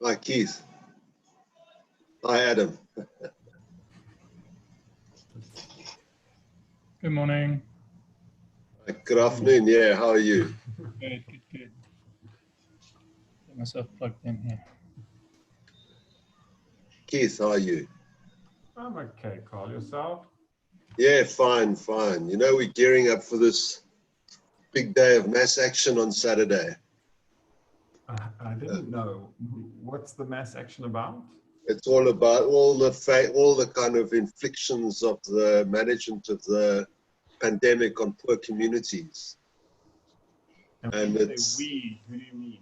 Hi, Keith. Hi, Adam. Good morning. Good afternoon. Yeah, how are you? Good. Get myself plugged in here. Keith, how are you? I'm okay, Carl. Yourself? Yeah, fine. You know, we're gearing up for this big day of mass action on Saturday. I didn't know. What's the mass action about? It's all about all the kind of inflictions of the management of the pandemic on poor communities. And it's we. Who do you mean?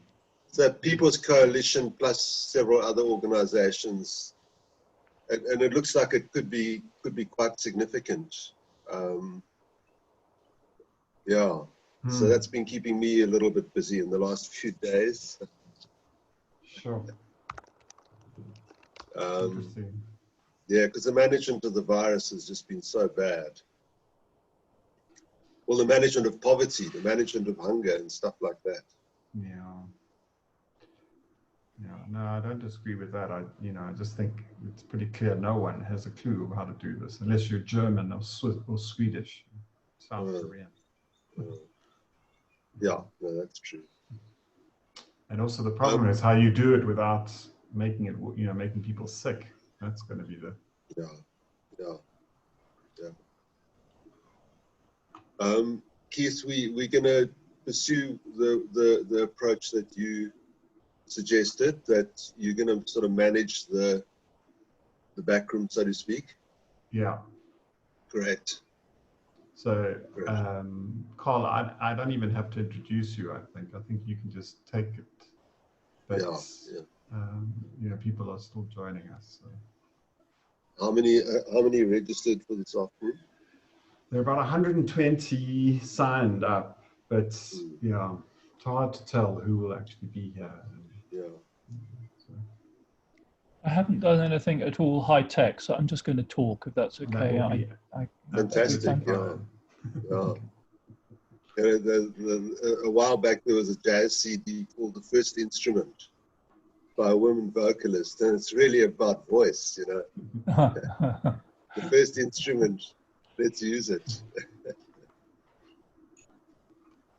the People's Coalition plus several other organizations, and it looks like it could be quite significant. Yeah. So that's been keeping me a little bit busy in the last few days. Sure. Interesting. Yeah, because the management of the virus has just been so bad. Well, the management of poverty, the management of hunger and stuff like that. Yeah. No, I don't disagree with that. I just think it's pretty clear no one has a clue of how to do this unless you're German or Swedish, South Korean. Yeah, no, that's true. And also the problem is how you do it without making it, making people sick. That's going to be the... Yeah. Keith, we're going to pursue the approach that you suggested, that you're going to sort of manage the back room, so to speak. Yeah. Great. So, Carl, I don't even have to introduce you. I think you can just take it. But people are still joining us. So. How many registered for this afternoon? There are about 120 signed up, but it's hard to tell who will actually be here. I haven't done anything at all high tech, so I'm just going to talk, if that's okay. Fantastic. Yeah. A while back there was a jazz CD called The First Instrument by a woman vocalist, and it's really about voice, The first instrument, let's use it.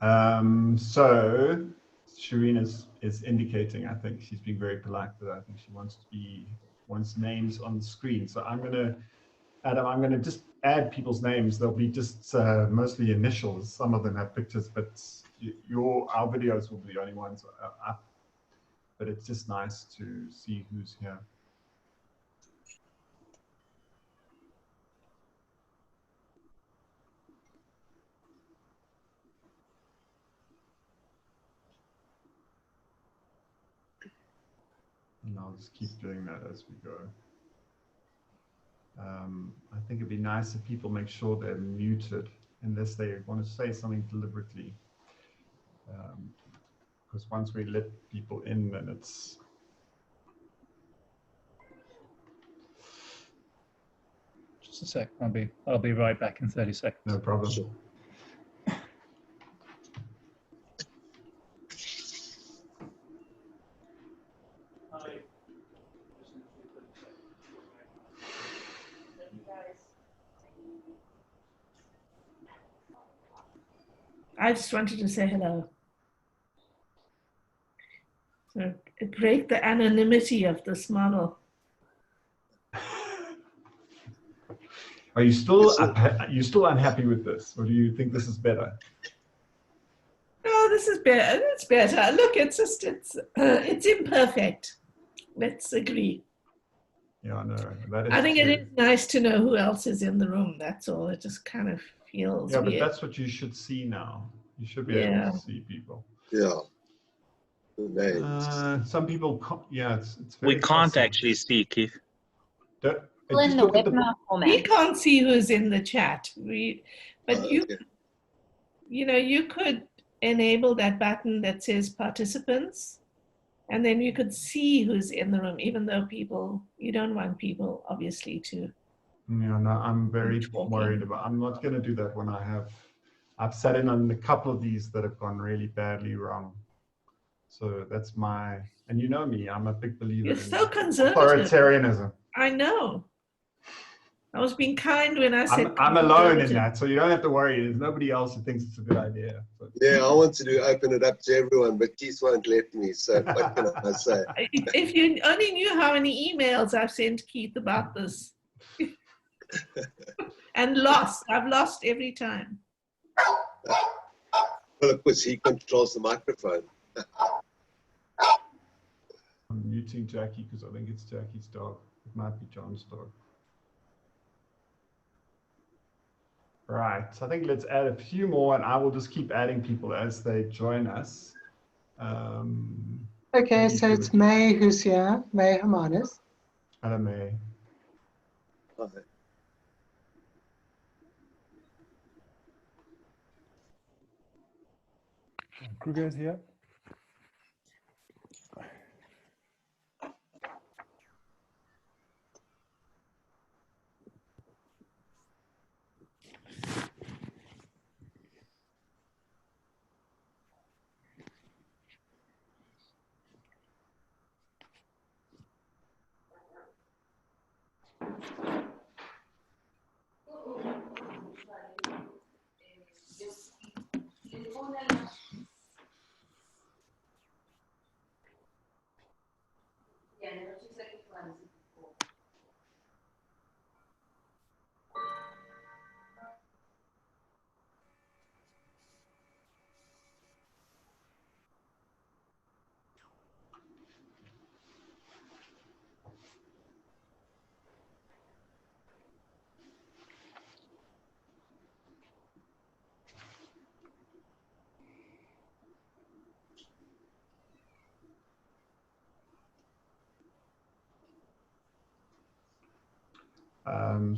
So Shireen is indicating, I think she's being very polite, but I think she wants names on the screen. So I'm gonna just add people's names. They'll be just mostly initials. Some of them have pictures, but our videos will be the only ones up. But it's just nice to see who's here. And I'll just keep doing that as we go. I think it'd be nice if people make sure they're muted unless they want to say something deliberately. Because once we let people in, then it's... Just a sec. I'll be right back in 30 seconds. No problem. Sure. I just wanted to say hello. So break the anonymity of this model. Are you still unhappy with this, or do you think this is better? No, this is better. It's better. Look, it's imperfect. Let's agree. Yeah, no, that is. I think true. it is nice to know who else is in the room. That's all. It just kind of feels Yeah, weird. but that's what you should see now. You should be able to see people. Yeah. Some people, it's very we can't possible. actually see, Keith. We can't see who's in the chat. You could enable that button that says participants, and then you could see who's in the room, even though you don't want people, obviously, to. Yeah, no, I'm very worried about. I'm not going to do that when I've sat in on a couple of these that have gone really badly wrong. So that's my, and you know me, I'm a big believer You're in so conservative. authoritarianism. I know. I was being kind when I said I'm alone in conservative. that, so you don't have to worry. There's nobody else who thinks it's a good idea. But Yeah, I want to open it up to everyone, but Keith won't let me. So what can I say? If you only knew how many emails I've sent Keith about this. And lost. I've lost every time. Well, of course, he controls the microphone. I'm muting Jackie because I think it's Jackie's dog. It might be John's dog. Right, so I think let's add a few more, and I will just keep adding people as they join us. Okay, so it's May who's here, May Hermanis. Hello, May. Hi. Kruger is here.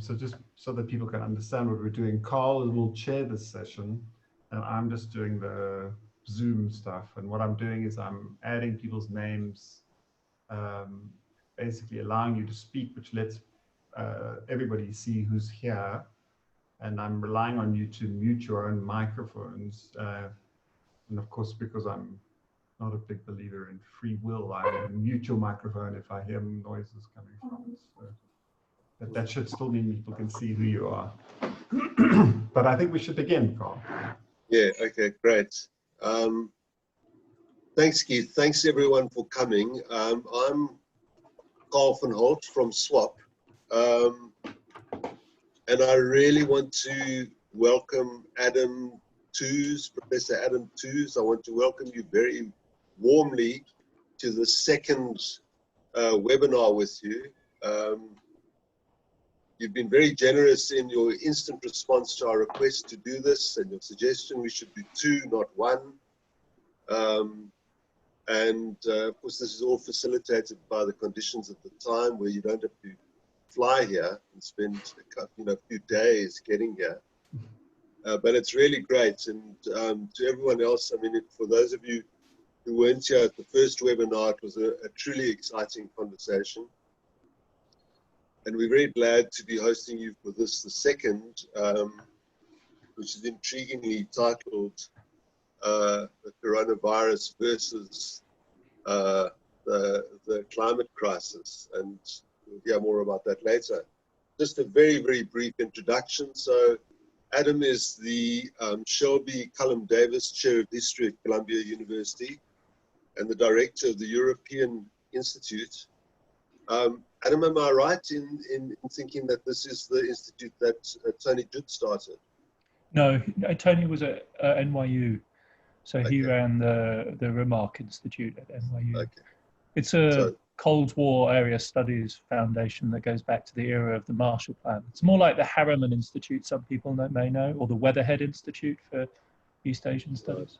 So just so that people can understand what we're doing, Carl will chair this session, and I'm just doing the Zoom stuff. And what I'm doing is I'm adding people's names, basically allowing you to speak, which lets everybody see who's here. And I'm relying on you to mute your own microphones. And of course, because I'm not a big believer in free will, I mute your microphone if I hear noises coming from it. So that should still mean people can see who you are. But I think we should begin, Carl. Yeah, okay, great. Thanks, Keith. Thanks, everyone, for coming. I'm Carl van Holt from SWAP. And I really want to welcome Adam Tooze, Professor Adam Tooze. I want to welcome you very warmly to the second webinar with you. You've been very generous in your instant response to our request to do this, and your suggestion we should do 2, not 1. Of course, this is all facilitated by the conditions of the time where you don't have to fly here and spend a few days getting here. But it's really great. And to everyone else, I mean, for those of you who weren't here at the first webinar, it was a truly exciting conversation. And we're very glad to be hosting you for this, the second, which is intriguingly titled The Coronavirus versus the Climate Crisis. And we'll hear more about that later. Just a very, very brief introduction. So Adam is the Shelby Cullum Davis Chair of History at Columbia University and the Director of the European Institute. Adam, am I right in thinking that this is the institute that Tony Judd started? No, Tony was at NYU, so he Okay. ran the Remark Institute at NYU. Okay. It's a Cold War area studies foundation that goes back to the era of the Marshall Plan. It's more like the Harriman Institute, some people may know, or the Weatherhead Institute for East Asian Studies.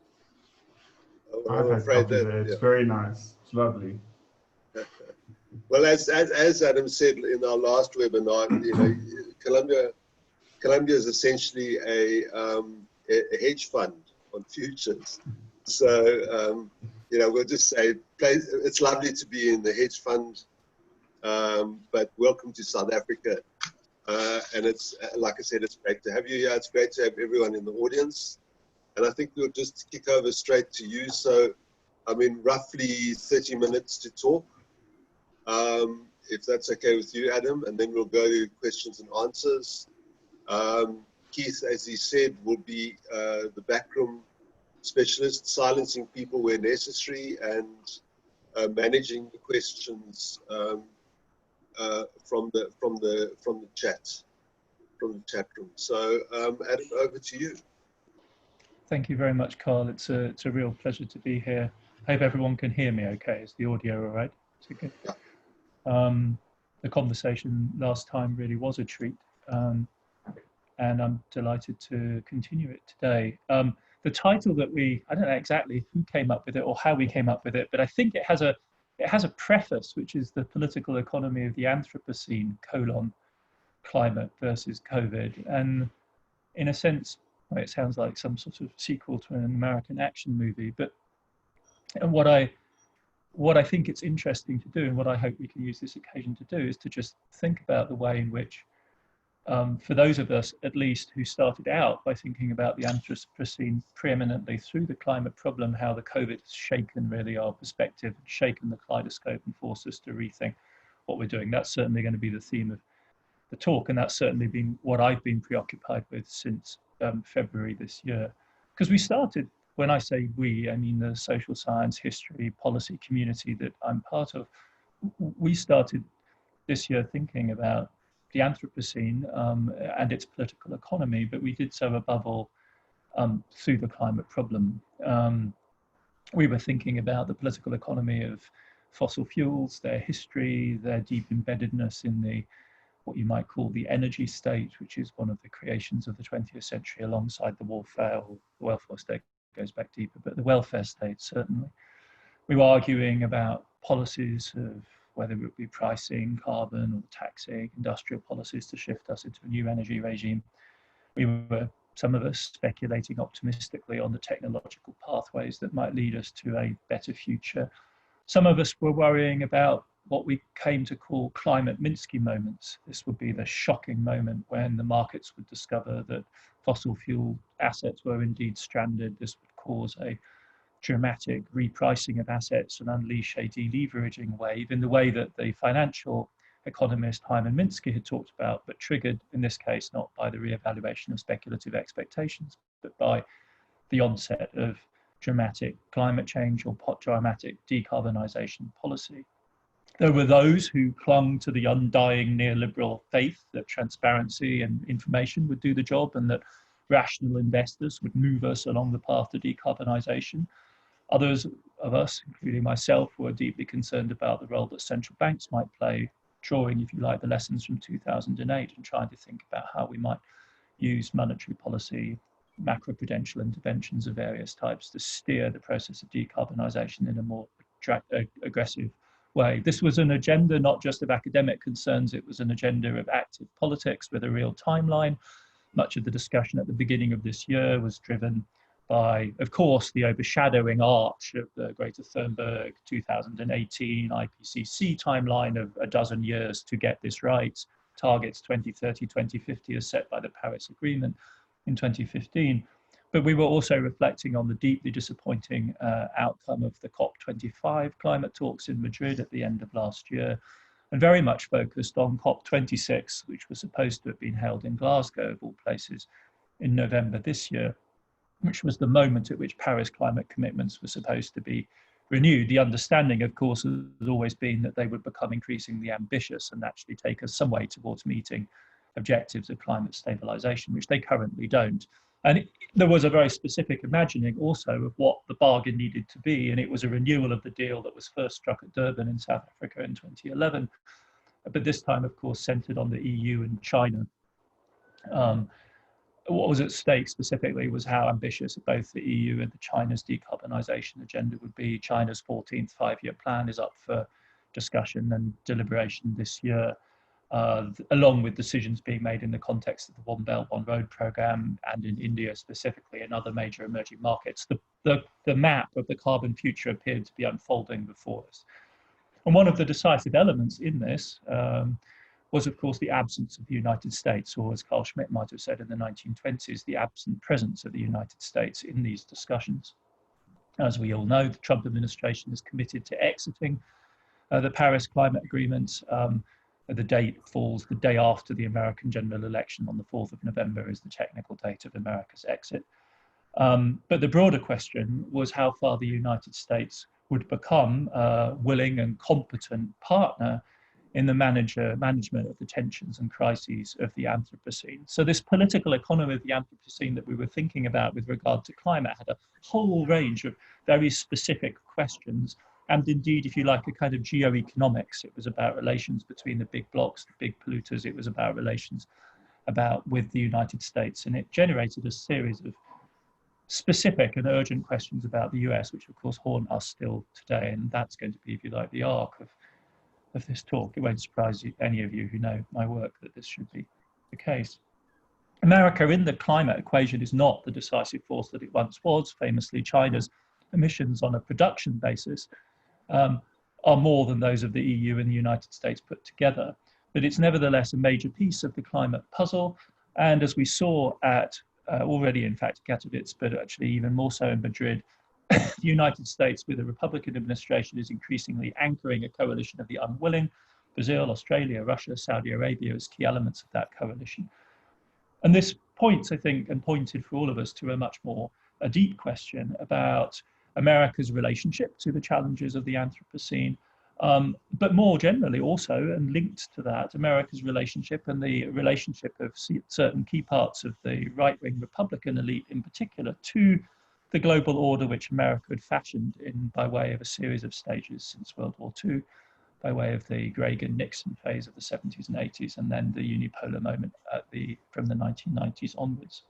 I'm afraid that it's very nice. It's lovely. Well, as Adam said in our last webinar, Columbia is essentially a hedge fund on futures. So we'll just say it's lovely to be in the hedge fund, but welcome to South Africa. And it's like I said, it's great to have you here. It's great to have everyone in the audience. And I think we'll just kick over straight to you. So I mean, roughly 30 minutes to talk, if that's okay with you, Adam, and then we'll go to questions and answers. Keith, as he said, will be the backroom specialist, silencing people where necessary and managing the questions from the chat room. So, Adam, over to you. Thank you very much, Carl. It's a real pleasure to be here. I hope everyone can hear me okay. Is the audio all right? Is it good? Yeah. The conversation last time really was a treat, and I'm delighted to continue it today. The title that I don't know exactly who came up with it or how we came up with it, but I think it has a preface, which is the political economy of the Anthropocene, climate versus COVID. And in a sense, well, it sounds like some sort of sequel to an American action movie, but what I think it's interesting to do, and what I hope we can use this occasion to do, is to just think about the way in which, for those of us at least who started out by thinking about the Anthropocene preeminently through the climate problem, how the COVID has shaken really our perspective, shaken the kaleidoscope and forced us to rethink what we're doing. That's certainly going to be the theme of the talk, and that's certainly been what I've been preoccupied with since February this year. Because we started, when I say we, I mean the social science, history, policy community that I'm part of, we started this year thinking about the Anthropocene and its political economy, but we did so above all through the climate problem. We were thinking about the political economy of fossil fuels, their history, their deep embeddedness in what you might call the energy state, which is one of the creations of the 20th century alongside the welfare state goes back deeper, but the welfare state certainly. We were arguing about policies of whether it would be pricing, carbon or taxing, industrial policies to shift us into a new energy regime. We were, some of us, speculating optimistically on the technological pathways that might lead us to a better future. Some of us were worrying about what we came to call climate Minsky moments. This would be the shocking moment when the markets would discover that fossil fuel assets were indeed stranded. This would cause a dramatic repricing of assets and unleash a deleveraging wave in the way that the financial economist Hyman Minsky had talked about, but triggered in this case not by the reevaluation of speculative expectations, but by the onset of dramatic climate change or dramatic decarbonisation policy. There were those who clung to the undying neoliberal faith that transparency and information would do the job and that rational investors would move us along the path to decarbonisation. Others of us, including myself, were deeply concerned about the role that central banks might play, drawing, if you like, the lessons from 2008 and trying to think about how we might use monetary policy, macroprudential interventions of various types to steer the process of decarbonisation in a more aggressive way. This was an agenda not just of academic concerns, it was an agenda of active politics with a real timeline. Much of the discussion at the beginning of this year was driven by, of course, the overshadowing arch of the Greta Thunberg 2018 IPCC timeline of a dozen years to get this right. Targets 2030, 2050 as set by the Paris Agreement in 2015. But we were also reflecting on the deeply disappointing outcome of the COP25 climate talks in Madrid at the end of last year, and very much focused on COP26, which was supposed to have been held in Glasgow, of all places, in November this year, which was the moment at which Paris climate commitments were supposed to be renewed. The understanding, of course, has always been that they would become increasingly ambitious and actually take us some way towards meeting objectives of climate stabilization, which they currently don't. And there was a very specific imagining also of what the bargain needed to be, and it was a renewal of the deal that was first struck at Durban in South Africa in 2011, but this time, of course, centered on the EU and China. What was at stake specifically was how ambitious both the EU and China's decarbonisation agenda would be. China's 14th five-year plan is up for discussion and deliberation this year, along with decisions being made in the context of the One Belt, One Road programme and in India specifically and other major emerging markets. The map of the carbon future appeared to be unfolding before us. And one of the decisive elements in this was, of course, the absence of the United States, or as Carl Schmitt might have said in the 1920s, the absent presence of the United States in these discussions. As we all know, the Trump administration is committed to exiting the Paris Climate Agreement. The date falls the day after the American general election on the 4th of November is the technical date of America's exit. But the broader question was how far the United States would become a willing and competent partner in the management of the tensions and crises of the Anthropocene. So this political economy of the Anthropocene that we were thinking about with regard to climate had a whole range of very specific questions. And indeed, if you like, a kind of geoeconomics. It was about relations between the big blocs, the big polluters. It was about relations with the United States. And it generated a series of specific and urgent questions about the US, which of course haunt us still today. And that's going to be, if you like, the arc of this talk. It won't surprise any of you who know my work that this should be the case. America in the climate equation is not the decisive force that it once was. Famously, China's emissions on a production basis are more than those of the EU and the United States put together. But it's nevertheless a major piece of the climate puzzle. And as we saw at already, in fact, Katowice, but actually even more so in Madrid, the United States, with a Republican administration, is increasingly anchoring a coalition of the unwilling. Brazil, Australia, Russia, Saudi Arabia as key elements of that coalition. And this points, I think, and pointed for all of us to a deep question about America's relationship to the challenges of the Anthropocene, but more generally also, and linked to that, America's relationship and the relationship of certain key parts of the right-wing Republican elite in particular to the global order which America had fashioned by way of a series of stages since World War II, by way of the Reagan-Nixon phase of the 70s and 80s, and then the unipolar moment from the 1990s onwards.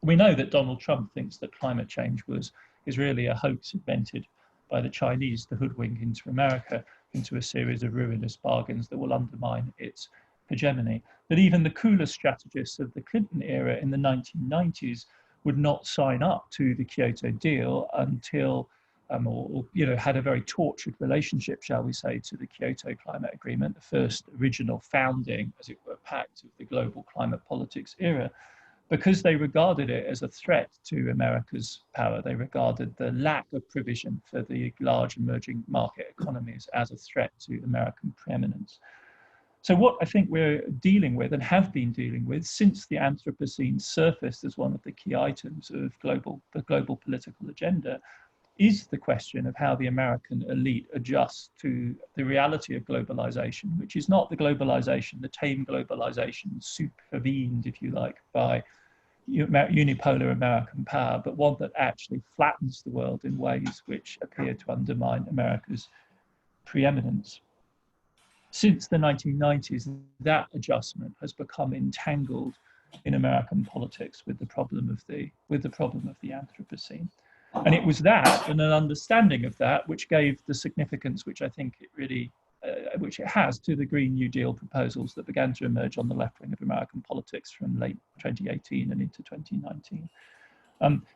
We know that Donald Trump thinks that climate change is really a hoax invented by the Chinese to hoodwink into America into a series of ruinous bargains that will undermine its hegemony. But even the coolest strategists of the Clinton era in the 1990s would not sign up to the Kyoto deal until, had a very tortured relationship, shall we say, to the Kyoto Climate Agreement, the first original founding, as it were, pact of the global climate politics era, because they regarded it as a threat to America's power. They regarded the lack of provision for the large emerging market economies as a threat to American preeminence. So what I think we're dealing with and have been dealing with since the Anthropocene surfaced as one of the key items of the global political agenda is the question of how the American elite adjusts to the reality of globalization, which is not the globalization, the tame globalization supervened, if you like, by unipolar American power, but one that actually flattens the world in ways which appear to undermine America's preeminence. Since the 1990s, that adjustment has become entangled in American politics with the problem of the Anthropocene. And it was that and an understanding of that which gave the significance which I think it really, which it has to the Green New Deal proposals that began to emerge on the left wing of American politics from late 2018 and into 2019.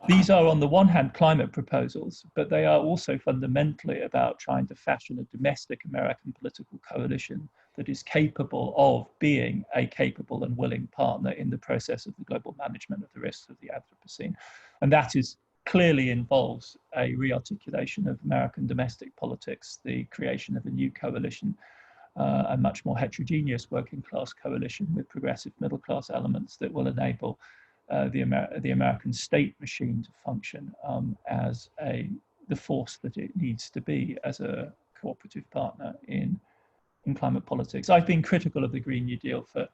These are on the one hand climate proposals, but they are also fundamentally about trying to fashion a domestic American political coalition that is capable of being a capable and willing partner in the process of the global management of the risks of the Anthropocene. And that clearly involves a rearticulation of American domestic politics, the creation of a new coalition, a much more heterogeneous working class coalition with progressive middle class elements that will enable the American state machine to function as the force that it needs to be as a cooperative partner in climate politics. I've been critical of the Green New Deal for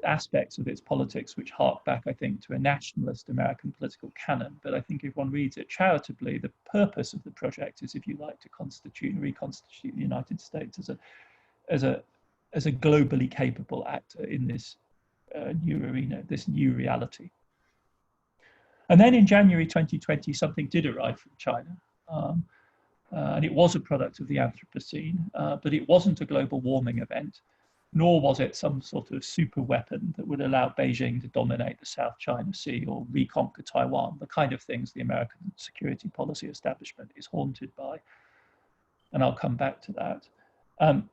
aspects of its politics which hark back, I think, to a nationalist American political canon. But I think if one reads it charitably, the purpose of the project is, if you like, to constitute and reconstitute the United States as a globally capable actor in this new arena, this new reality. And then in January 2020, something did arrive from China. And it was a product of the Anthropocene, but it wasn't a global warming event, nor was it some sort of super weapon that would allow Beijing to dominate the South China Sea or reconquer Taiwan, the kind of things the American security policy establishment is haunted by. And I'll come back to that.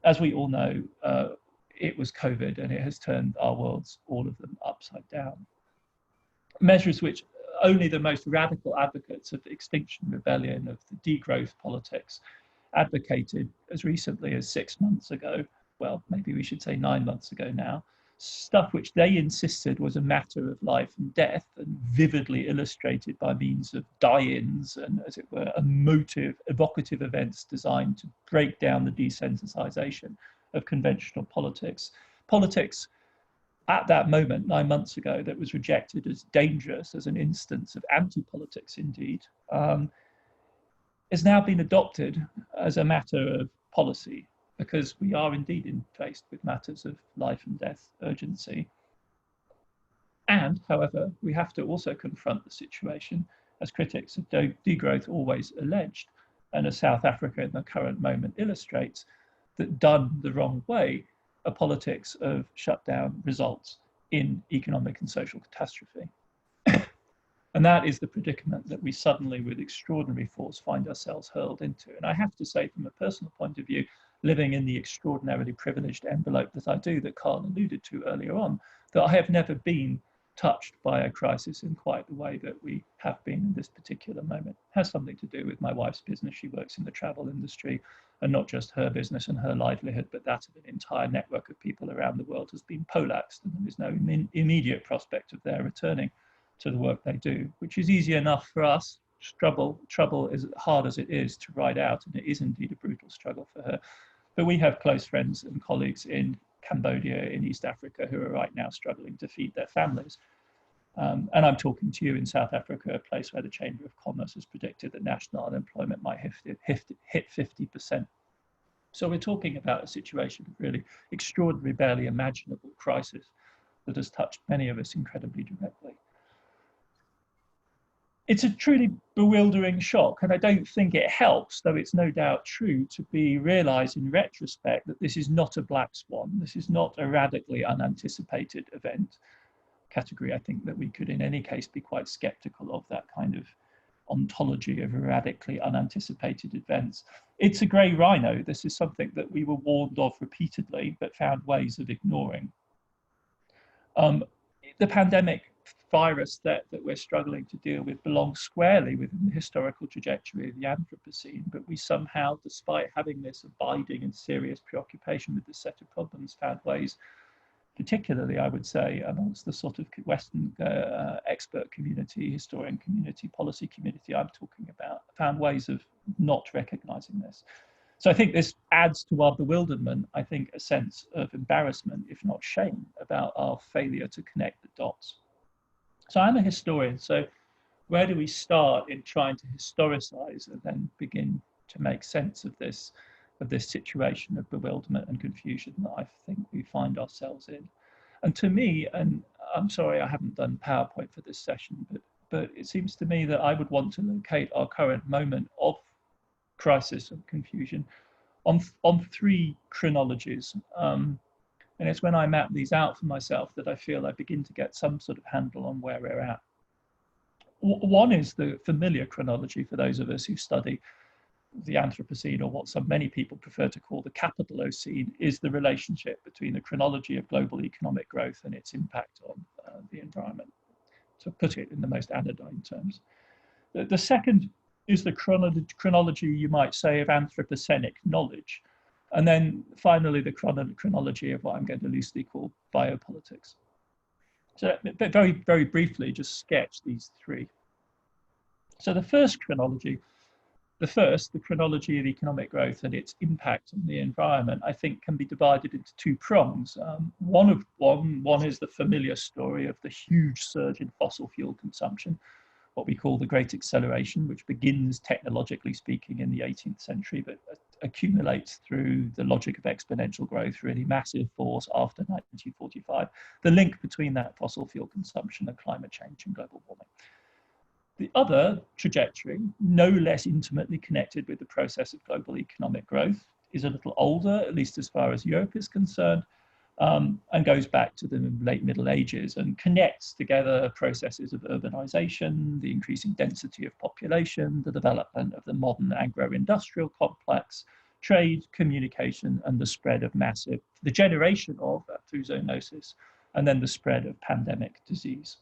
As we all know, it was COVID, and it has turned our worlds, all of them, upside down. Measures which only the most radical advocates of the Extinction Rebellion, of the degrowth politics, advocated as recently as 6 months ago, well, maybe we should say 9 months ago now, stuff which they insisted was a matter of life and death, and vividly illustrated by means of die-ins and, as it were, evocative events designed to break down the desensitization of conventional politics. Politics at that moment, 9 months ago, that was rejected as dangerous, as an instance of anti-politics indeed, has now been adopted as a matter of policy, because we are indeed faced with matters of life and death urgency. And, however, we have to also confront the situation, as critics of degrowth always alleged, and as South Africa in the current moment illustrates, that done the wrong way, a politics of shutdown results in economic and social catastrophe. And that is the predicament that we suddenly, with extraordinary force, find ourselves hurled into. And I have to say, from a personal point of view, living in the extraordinarily privileged envelope that I do, that Carl alluded to earlier on, that I have never been touched by a crisis in quite the way that we have been in this particular moment. It has something to do with my wife's business. She works in the travel industry, and not just her business and her livelihood, but that of an entire network of people around the world has been poleaxed, and there is no immediate prospect of their returning to the work they do, which is easy enough for us. Trouble is hard as it is to ride out, and it is indeed a brutal struggle for her. But we have close friends and colleagues in Cambodia, in East Africa, who are right now struggling to feed their families. And I'm talking to you in South Africa, a place where the Chamber of Commerce has predicted that national unemployment might hit 50%. So we're talking about a situation of really extraordinary, barely imaginable crisis that has touched many of us incredibly directly. It's a truly bewildering shock, and I don't think it helps, though it's no doubt true, to be realised in retrospect that this is not a black swan. This is not a radically unanticipated event. Category, I think, that we could in any case be quite sceptical of, that kind of ontology of radically unanticipated events. It's a grey rhino. This is something that we were warned of repeatedly, but found ways of ignoring. The pandemic virus that we're struggling to deal with belongs squarely within the historical trajectory of the Anthropocene, but we somehow, despite having this abiding and serious preoccupation with this set of problems, found ways, particularly, I would say, amongst the sort of Western expert community, historian community, policy community I'm talking about, found ways of not recognizing this. So I think this adds to our bewilderment, I think, a sense of embarrassment, if not shame, about our failure to connect the dots. So I'm a historian, so where do we start in trying to historicize and then begin to make sense of this situation of bewilderment and confusion that I think we find ourselves in? And to me, and I'm sorry I haven't done PowerPoint for this session, but it seems to me that I would want to locate our current moment of crisis and confusion on three chronologies. And it's when I map these out for myself that I feel I begin to get some sort of handle on where we're at. One is the familiar chronology for those of us who study the Anthropocene, or what many people prefer to call the capitalocene, is the relationship between the chronology of global economic growth and its impact on the environment, to put it in the most anodyne terms. The second is the chronology, you might say, of Anthropocenic knowledge. And then finally, the chronology of what I'm going to loosely call biopolitics. So very, very briefly, just sketch these three. So the first chronology, the chronology of economic growth and its impact on the environment, I think can be divided into two prongs. One is the familiar story of the huge surge in fossil fuel consumption, what we call the Great Acceleration, which begins, technologically speaking, in the 18th century, but accumulates through the logic of exponential growth, really massive force after 1945, the link between that fossil fuel consumption and climate change and global warming. The other trajectory, no less intimately connected with the process of global economic growth, is a little older, at least as far as Europe is concerned, and goes back to the late Middle Ages and connects together processes of urbanization, the increasing density of population, the development of the modern agro-industrial complex, trade, communication, and the spread of the generation of zoonosis, and then the spread of pandemic disease.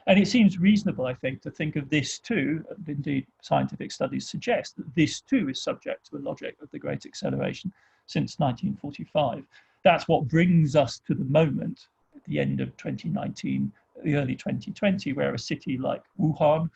And it seems reasonable, I think, to think of this too, and indeed scientific studies suggest that this too is subject to a logic of the Great Acceleration since 1945. That's what brings us to the moment at the end of 2019, the early 2020, where a city like Wuhan,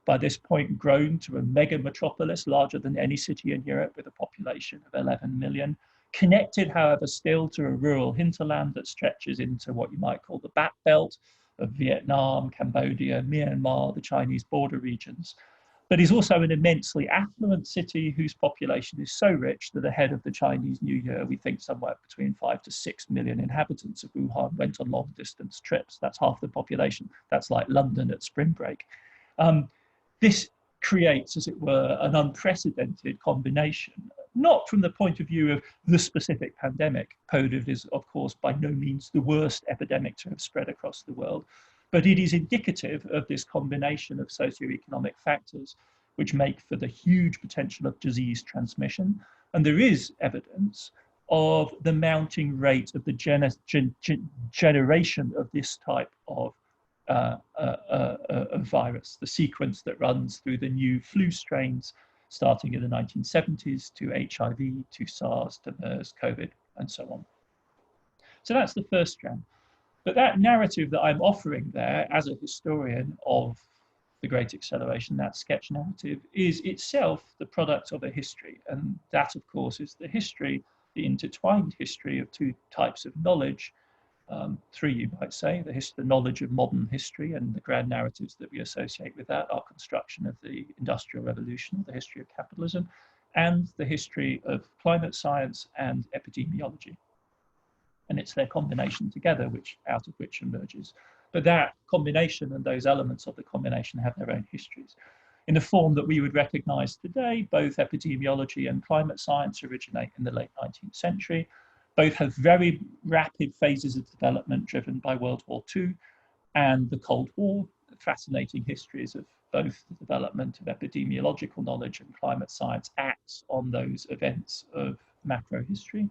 by this point grown to a mega metropolis larger than any city in Europe with a population of 11 million, connected, however, still to a rural hinterland that stretches into what you might call the Bat Belt of Vietnam, Cambodia, Myanmar, the Chinese border regions, but is also an immensely affluent city whose population is so rich that ahead of the Chinese New Year, we think somewhere between 5 to 6 million inhabitants of Wuhan went on long distance trips. That's half the population. That's like London at spring break. This creates, as it were, an unprecedented combination, not from the point of view of the specific pandemic. COVID is, of course, by no means the worst epidemic to have spread across the world, but it is indicative of this combination of socioeconomic factors which make for the huge potential of disease transmission. And there is evidence of the mounting rate of the generation of this type of virus, the sequence that runs through the new flu strains, starting in the 1970s to HIV, to SARS, to MERS, COVID, and so on. So that's the first strand. But that narrative that I'm offering there as a historian of the Great Acceleration, that sketch narrative, is itself the product of a history. And that, of course, is the history, the intertwined history of two types of knowledge. Three, you might say, the knowledge of modern history and the grand narratives that we associate with that, our construction of the Industrial Revolution, the history of capitalism, and the history of climate science and epidemiology. And it's their combination together out of which emerges. But that combination and those elements of the combination have their own histories. In the form that we would recognize today, both epidemiology and climate science originate in the late 19th century. Both have very rapid phases of development driven by World War II and the Cold War, fascinating histories of both the development of epidemiological knowledge and climate science acts on those events of macro history.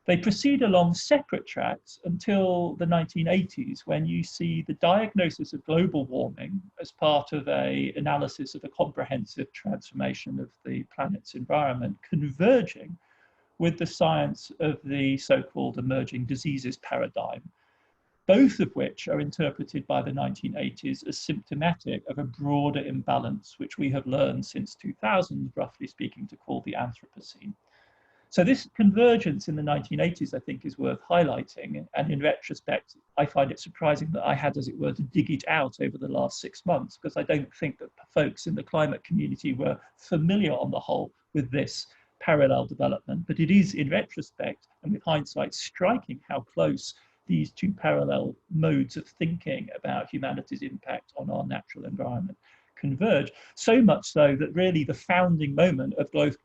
They proceed along separate tracks until the 1980s, when you see the diagnosis of global warming as part of an analysis of a comprehensive transformation of the planet's environment converging with the science of the so-called emerging diseases paradigm, both of which are interpreted by the 1980s as symptomatic of a broader imbalance, which we have learned since 2000, roughly speaking, to call the Anthropocene. So this convergence in the 1980s, I think, is worth highlighting. And in retrospect, I find it surprising that I had, as it were, to dig it out over the last 6 months, because I don't think that folks in the climate community were familiar on the whole with this parallel development. But it is, in retrospect, and with hindsight, striking how close these two parallel modes of thinking about humanity's impact on our natural environment converge, so much so that really the founding moment of both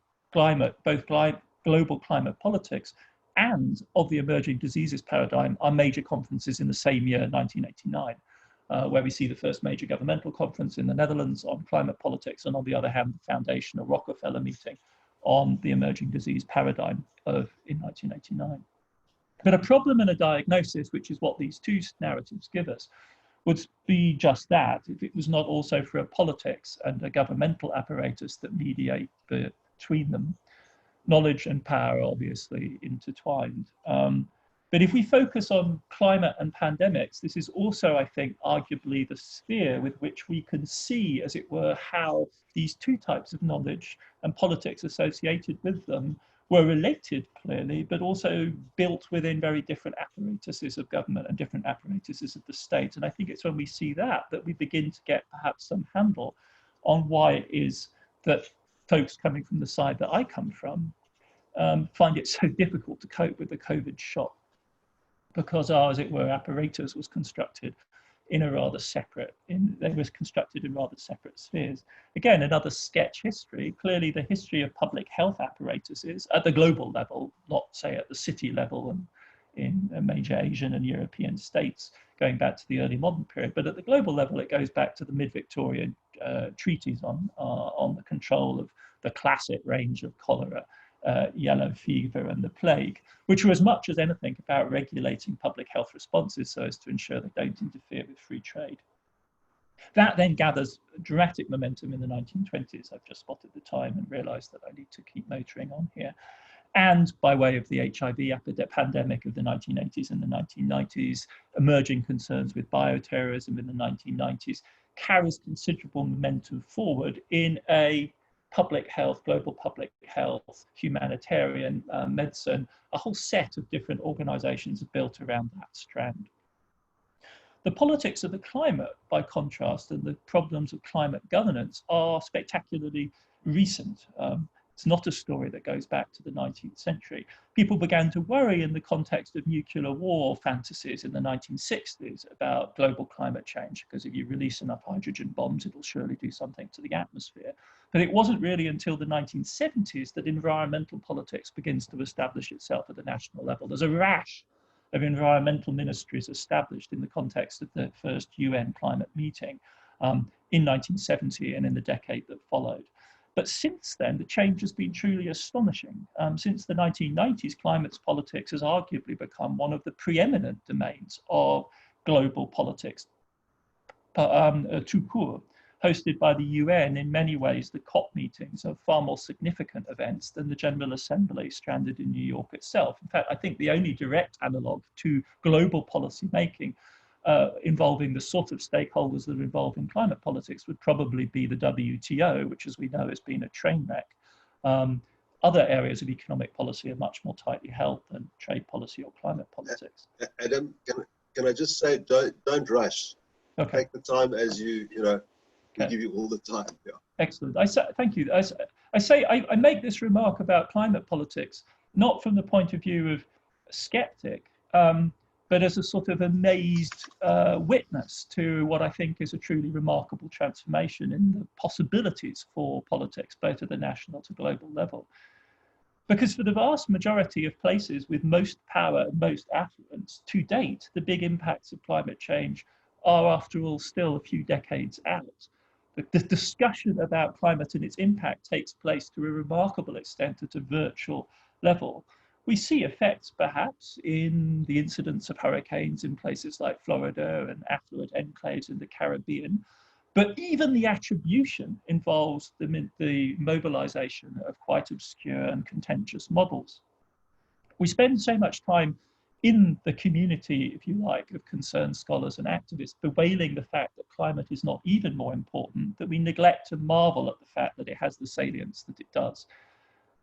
global climate politics and of the emerging diseases paradigm are major conferences in the same year, 1989, where we see the first major governmental conference in the Netherlands on climate politics, and on the other hand, the foundational Rockefeller meeting on the emerging disease paradigm in 1989. But a problem and a diagnosis, which is what these two narratives give us, would be just that if it was not also for a politics and a governmental apparatus that mediate between them. Knowledge and power are obviously intertwined. But if we focus on climate and pandemics, this is also, I think, arguably the sphere with which we can see, as it were, how these two types of knowledge and politics associated with them were related clearly, but also built within very different apparatuses of government and different apparatuses of the state. And I think it's when we see that we begin to get perhaps some handle on why it is that folks coming from the side that I come from find it so difficult to cope with the COVID shock, because our, as it were, apparatus was constructed in a rather separate, they were constructed in rather separate spheres. Again, another sketch history. Clearly the history of public health apparatuses at the global level, not say at the city level and in major Asian and European states going back to the early modern period, but at the global level it goes back to the mid-Victorian treaties on the control of the classic range of cholera, yellow fever and the plague, which were as much as anything about regulating public health responses so as to ensure they don't interfere with free trade. That then gathers dramatic momentum in the 1920s. I've just spotted the time and realized that I need to keep motoring on here. And by way of the HIV pandemic of the 1980s and the 1990s, emerging concerns with bioterrorism in the 1990s, carries considerable momentum forward in a public health, global public health, humanitarian medicine. A whole set of different organizations are built around that strand. The politics of the climate, by contrast, and the problems of climate governance are spectacularly recent. It's not a story that goes back to the 19th century. People began to worry in the context of nuclear war fantasies in the 1960s about global climate change, because if you release enough hydrogen bombs, it'll surely do something to the atmosphere. But it wasn't really until the 1970s that environmental politics begins to establish itself at the national level. There's a rash of environmental ministries established in the context of the first UN climate meeting in 1970 and in the decade that followed. But since then, the change has been truly astonishing. Since the 1990s, climate politics has arguably become one of the preeminent domains of global politics, tout court, hosted by the UN. In many ways, the COP meetings are far more significant events than the General Assembly stranded in New York itself. In fact, I think the only direct analog to global policy making involving the sort of stakeholders that are involved in climate politics would probably be the WTO, which, as we know, has been a train wreck. Other areas of economic policy are much more tightly held than trade policy or climate politics. Adam, can I just say, don't rush. Okay. Take the time as we Okay. give you all the time. Yeah. Excellent. Thank you. I make this remark about climate politics, not from the point of view of a skeptic, but as a sort of amazed witness to what I think is a truly remarkable transformation in the possibilities for politics, both at the national to global level. Because for the vast majority of places with most power and most affluence, to date, the big impacts of climate change are, after all, still a few decades out. The discussion about climate and its impact takes place to a remarkable extent at a virtual level. We see effects, perhaps, in the incidence of hurricanes in places like Florida and affluent enclaves in the Caribbean. But even the attribution involves the mobilization of quite obscure and contentious models. We spend so much time in the community, if you like, of concerned scholars and activists bewailing the fact that climate is not even more important, that we neglect to marvel at the fact that it has the salience that it does.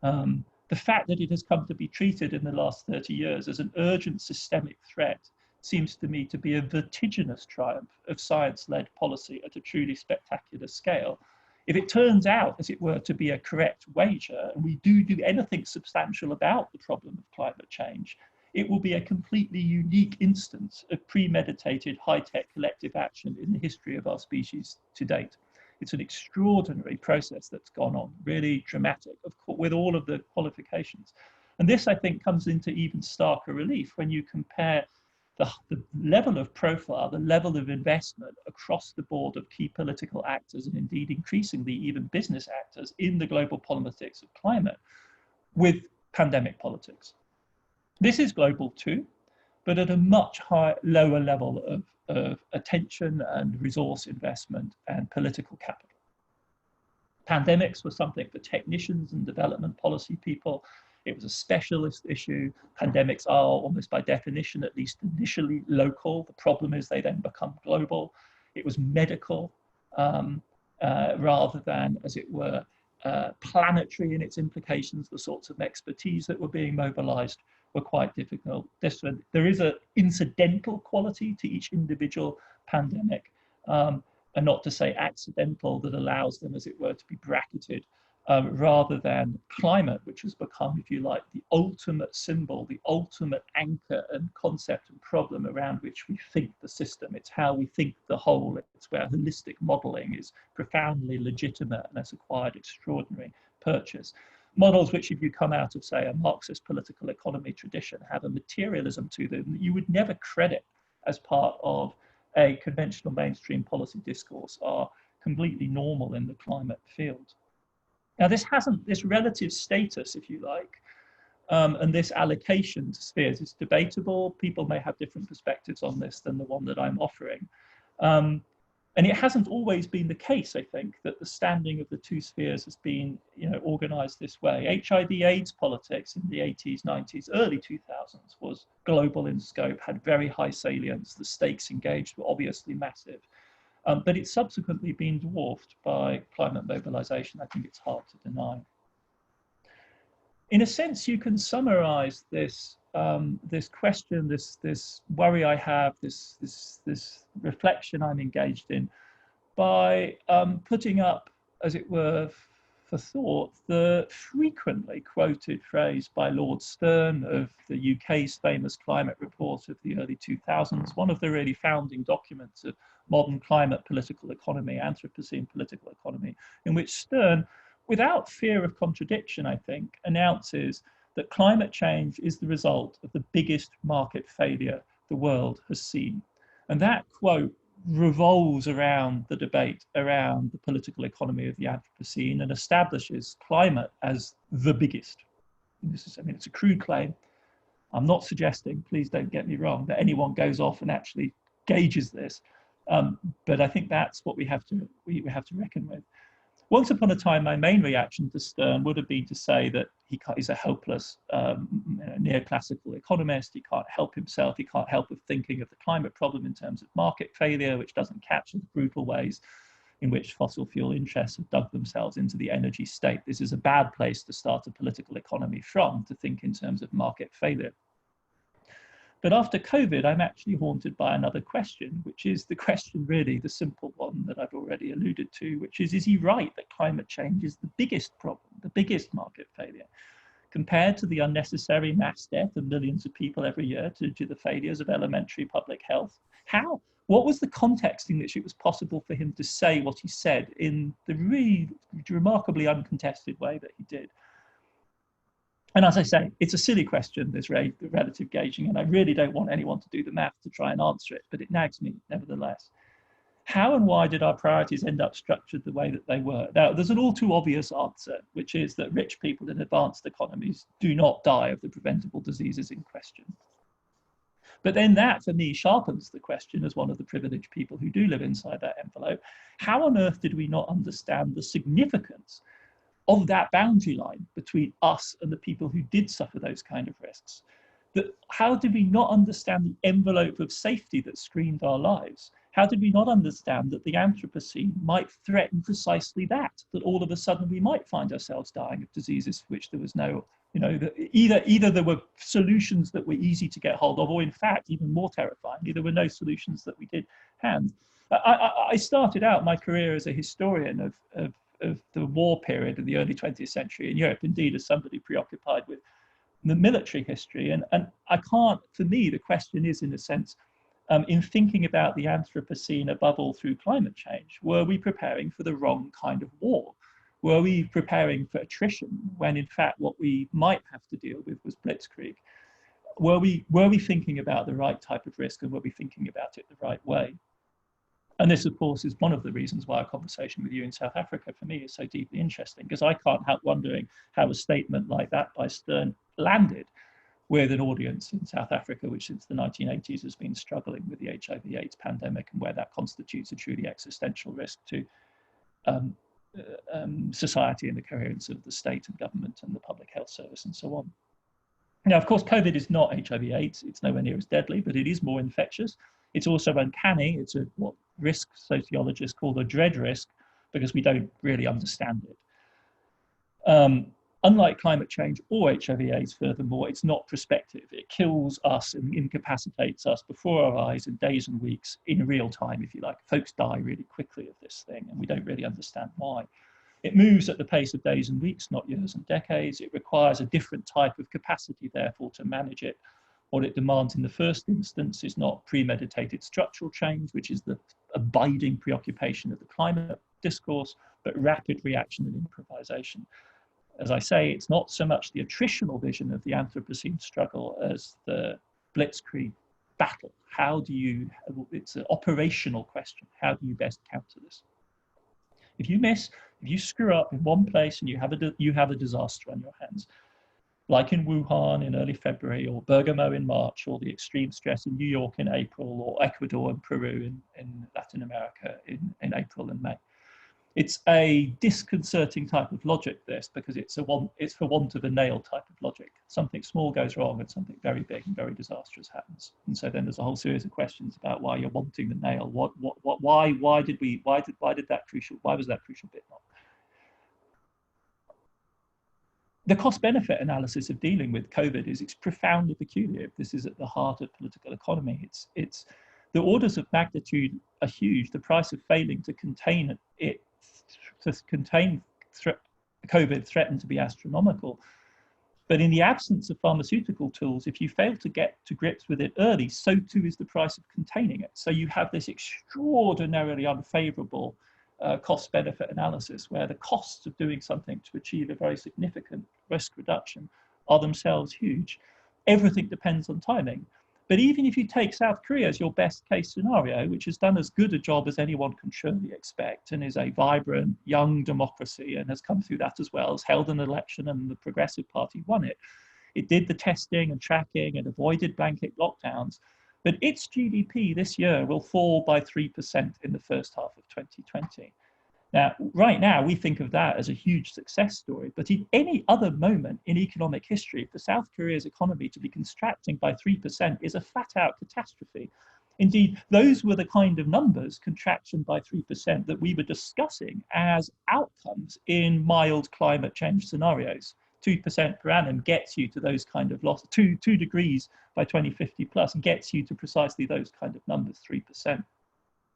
The fact that it has come to be treated in the last 30 years as an urgent systemic threat seems to me to be a vertiginous triumph of science-led policy at a truly spectacular scale. If it turns out, as it were, to be a correct wager, and we do anything substantial about the problem of climate change, it will be a completely unique instance of premeditated high-tech collective action in the history of our species to date. It's an extraordinary process that's gone on, really dramatic, of course, with all of the qualifications. And this, I think, comes into even starker relief when you compare the level of profile, the level of investment across the board of key political actors, and indeed increasingly even business actors in the global politics of climate, with pandemic politics. This is global too, but at a much lower level of attention and resource investment and political capital. Pandemics were something for technicians and development policy people. It was a specialist issue. Pandemics are almost by definition, at least initially, local. The problem is they then become global. It was medical rather than, as it were, planetary in its implications. The sorts of expertise that were being mobilized were quite difficult. There is an incidental quality to each individual pandemic, and not to say accidental, that allows them, as it were, to be bracketed, rather than climate, which has become, if you like, the ultimate symbol, the ultimate anchor and concept and problem around which we think the system. It's how we think the whole. It's where holistic modeling is profoundly legitimate and has acquired extraordinary purchase. Models which, if you come out of, say, a Marxist political economy tradition, have a materialism to them that you would never credit as part of a conventional mainstream policy discourse, are completely normal in the climate field. Now, this relative status, if you like, and this allocation to spheres is debatable. People may have different perspectives on this than the one that I'm offering. And And it hasn't always been the case, I think, that the standing of the two spheres has been, organized this way. HIV/AIDS politics in the 80s, 90s, early 2000s was global in scope, had very high salience. The stakes engaged were obviously massive. But it's subsequently been dwarfed by climate mobilization. I think it's hard to deny. In a sense, you can summarize this this question, this worry I have, this reflection I'm engaged in, by putting up, as it were, for thought, the frequently quoted phrase by Lord Stern of the UK's famous climate report of the early 2000s, one of the really founding documents of modern climate political economy, Anthropocene political economy, in which Stern, without fear of contradiction, I think, announces that climate change is the result of the biggest market failure the world has seen. And that quote revolves around the debate around the political economy of the Anthropocene and establishes climate as the biggest. This is, it's a crude claim. I'm not suggesting, please don't get me wrong, that anyone goes off and actually gauges this. But I think that's what we have to reckon with. Once upon a time, my main reaction to Stern would have been to say that he's a hopeless neoclassical economist. He can't help himself. He can't help but thinking of the climate problem in terms of market failure, which doesn't capture the brutal ways in which fossil fuel interests have dug themselves into the energy state. This is a bad place to start a political economy from, to think in terms of market failure. But after COVID, I'm actually haunted by another question, which is the question, really, the simple one that I've already alluded to, which is he right that climate change is the biggest problem, the biggest market failure, compared to the unnecessary mass death of millions of people every year to the failures of elementary public health? How? What was the context in which it was possible for him to say what he said in the really remarkably uncontested way that he did? And as I say, it's a silly question, this relative gauging, and I really don't want anyone to do the math to try and answer it, but it nags me nevertheless. How and why did our priorities end up structured the way that they were? Now, there's an all too obvious answer, which is that rich people in advanced economies do not die of the preventable diseases in question. But then that, for me, sharpens the question as one of the privileged people who do live inside that envelope. How on earth did we not understand the significance of that boundary line between us and the people who did suffer those kind of risks? That how did we not understand the envelope of safety that screened our lives? How did we not understand that the Anthropocene might threaten precisely that all of a sudden we might find ourselves dying of diseases for which there was no, either there were solutions that were easy to get hold of, or in fact, even more terrifying, there were no solutions that we did hand. I started out my career as a historian of the war period in the early 20th century in Europe, indeed as somebody preoccupied with the military history. And I can't, for me, the question is, in a sense, in thinking about the Anthropocene above all through climate change, were we preparing for the wrong kind of war? Were we preparing for attrition when in fact what we might have to deal with was blitzkrieg? Were we thinking about the right type of risk, and were we thinking about it the right way? And this, of course, is one of the reasons why a conversation with you in South Africa for me is so deeply interesting, because I can't help wondering how a statement like that by Stern landed with an audience in South Africa, which since the 1980s has been struggling with the HIV/AIDS pandemic, and where that constitutes a truly existential risk to society and the coherence of the state and government and the public health service and so on. Now, of course, COVID is not HIV/AIDS. It's nowhere near as deadly, but it is more infectious. It's also uncanny. It's what risk sociologists call the dread risk, because we don't really understand it. Unlike climate change or HIV/AIDS, furthermore, it's not prospective. It kills us and incapacitates us before our eyes in days and weeks, in real time, if you like. Folks die really quickly of this thing, and we don't really understand why. It moves at the pace of days and weeks, not years and decades. It requires a different type of capacity, therefore, to manage it. What it demands in the first instance is not premeditated structural change, which is the abiding preoccupation of the climate discourse, but rapid reaction and improvisation. As I say, it's not so much the attritional vision of the Anthropocene struggle as the blitzkrieg battle. It's an operational question. How do you best counter this? If you screw up in one place and you have a disaster on your hands, like in Wuhan in early February, or Bergamo in March, or the extreme stress in New York in April, or Ecuador and Peru in Latin America in April and May. It's a disconcerting type of logic, this, because it's for want of a nail type of logic. Something small goes wrong and something very big and very disastrous happens. And so then there's a whole series of questions about why you're wanting the nail. Why was that crucial bit not? The cost-benefit analysis of dealing with COVID is profoundly peculiar. This is at the heart of political economy. It's the orders of magnitude are huge. The price of failing to contain it, COVID threatened to be astronomical. But in the absence of pharmaceutical tools, if you fail to get to grips with it early, so too is the price of containing it. So you have this extraordinarily unfavorable cost-benefit analysis, where the costs of doing something to achieve a very significant risk reduction are themselves huge. Everything depends on timing. But even if you take South Korea as your best case scenario, which has done as good a job as anyone can surely expect, and is a vibrant young democracy and has come through that as well, has held an election and the Progressive Party won it. It did the testing and tracking and avoided blanket lockdowns. But its GDP this year will fall by 3% in the first half of 2020. Now, right now, we think of that as a huge success story, but in any other moment in economic history, for South Korea's economy to be contracting by 3% is a flat-out catastrophe. Indeed, those were the kind of numbers, contraction by 3%, that we were discussing as outcomes in mild climate change scenarios. 2% per annum gets you to those kind of losses. 2 degrees by 2050 plus gets you to precisely those kind of numbers, 3%.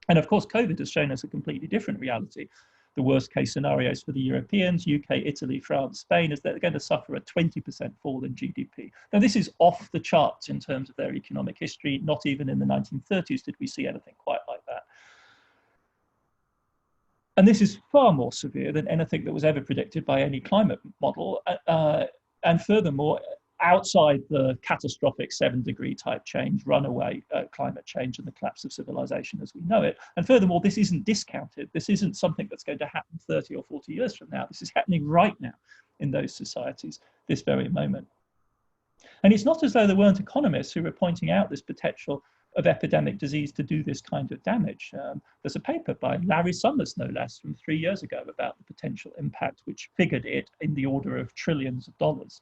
And of course, COVID has shown us a completely different reality. The worst case scenarios for the Europeans, UK, Italy, France, Spain, is that they're going to suffer a 20% fall in GDP. Now, this is off the charts in terms of their economic history. Not even in the 1930s did we see anything quite like that. And this is far more severe than anything that was ever predicted by any climate model. And furthermore, outside the catastrophic 7-degree type change, runaway climate change and the collapse of civilization as we know it. And furthermore, this isn't discounted. This isn't something that's going to happen 30 or 40 years from now. This is happening right now in those societies, this very moment. And it's not as though there weren't economists who were pointing out this potential of epidemic disease to do this kind of damage. There's a paper by Larry Summers, no less, from 3 years ago about the potential impact, which figured it in the order of trillions of dollars.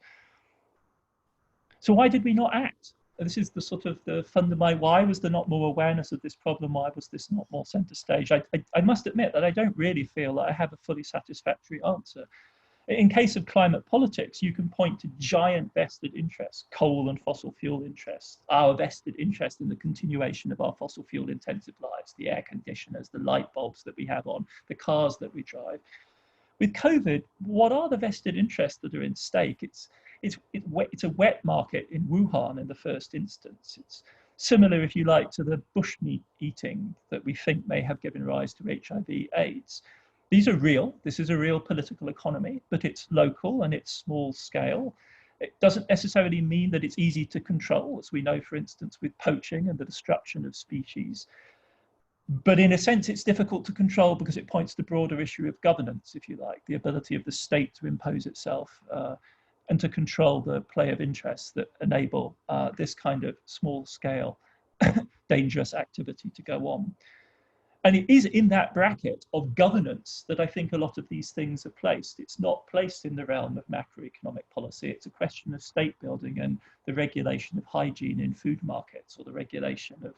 So why did we not act? This is the sort of the fundamental, why was there not more awareness of this problem? Why was this not more center stage? I must admit that I don't really feel that I have a fully satisfactory answer. In case of climate politics, you can point to giant vested interests, coal and fossil fuel interests, our vested interest in the continuation of our fossil fuel intensive lives, the air conditioners, the light bulbs that we have on, the cars that we drive. With COVID, what are the vested interests that are in stake? It's a wet market in Wuhan in the first instance. It's similar, if you like, to the bushmeat eating that we think may have given rise to HIV/AIDS. These are real. This is a real political economy, but it's local and it's small scale. It doesn't necessarily mean that it's easy to control, as we know, for instance, with poaching and the destruction of species. But in a sense, it's difficult to control because it points to the broader issue of governance, if you like, the ability of the state to impose itself and to control the play of interests that enable this kind of small scale dangerous activity to go on. And it is in that bracket of governance that I think a lot of these things are placed. It's not placed in the realm of macroeconomic policy. It's a question of state building and the regulation of hygiene in food markets, or the regulation of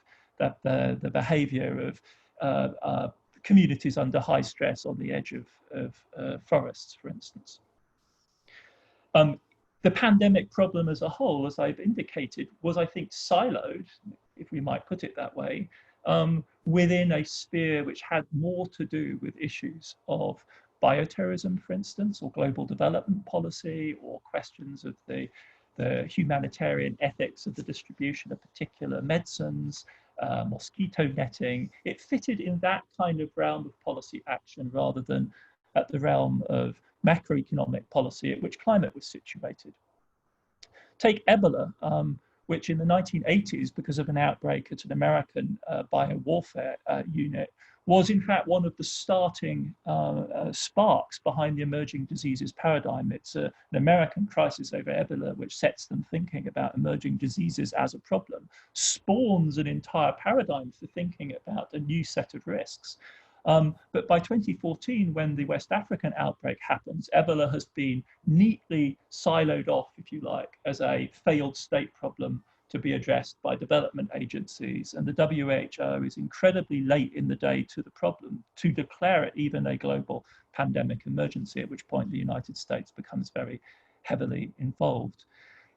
the behavior of communities under high stress on the edge of forests, for instance. The pandemic problem as a whole, as I've indicated, was, I think, siloed, if we might put it that way, within a sphere which had more to do with issues of bioterrorism, for instance, or global development policy, or questions of the humanitarian ethics of the distribution of particular medicines, mosquito netting. It fitted in that kind of realm of policy action rather than at the realm of macroeconomic policy at which climate was situated. Take Ebola, which in the 1980s, because of an outbreak at an American biowarfare unit, was in fact one of the starting sparks behind the emerging diseases paradigm. It's an American crisis over Ebola, which sets them thinking about emerging diseases as a problem, spawns an entire paradigm for thinking about a new set of risks. But by 2014, when the West African outbreak happens, Ebola has been neatly siloed off, if you like, as a failed state problem to be addressed by development agencies. And the WHO is incredibly late in the day to the problem to declare it even a global pandemic emergency, at which point the United States becomes very heavily involved.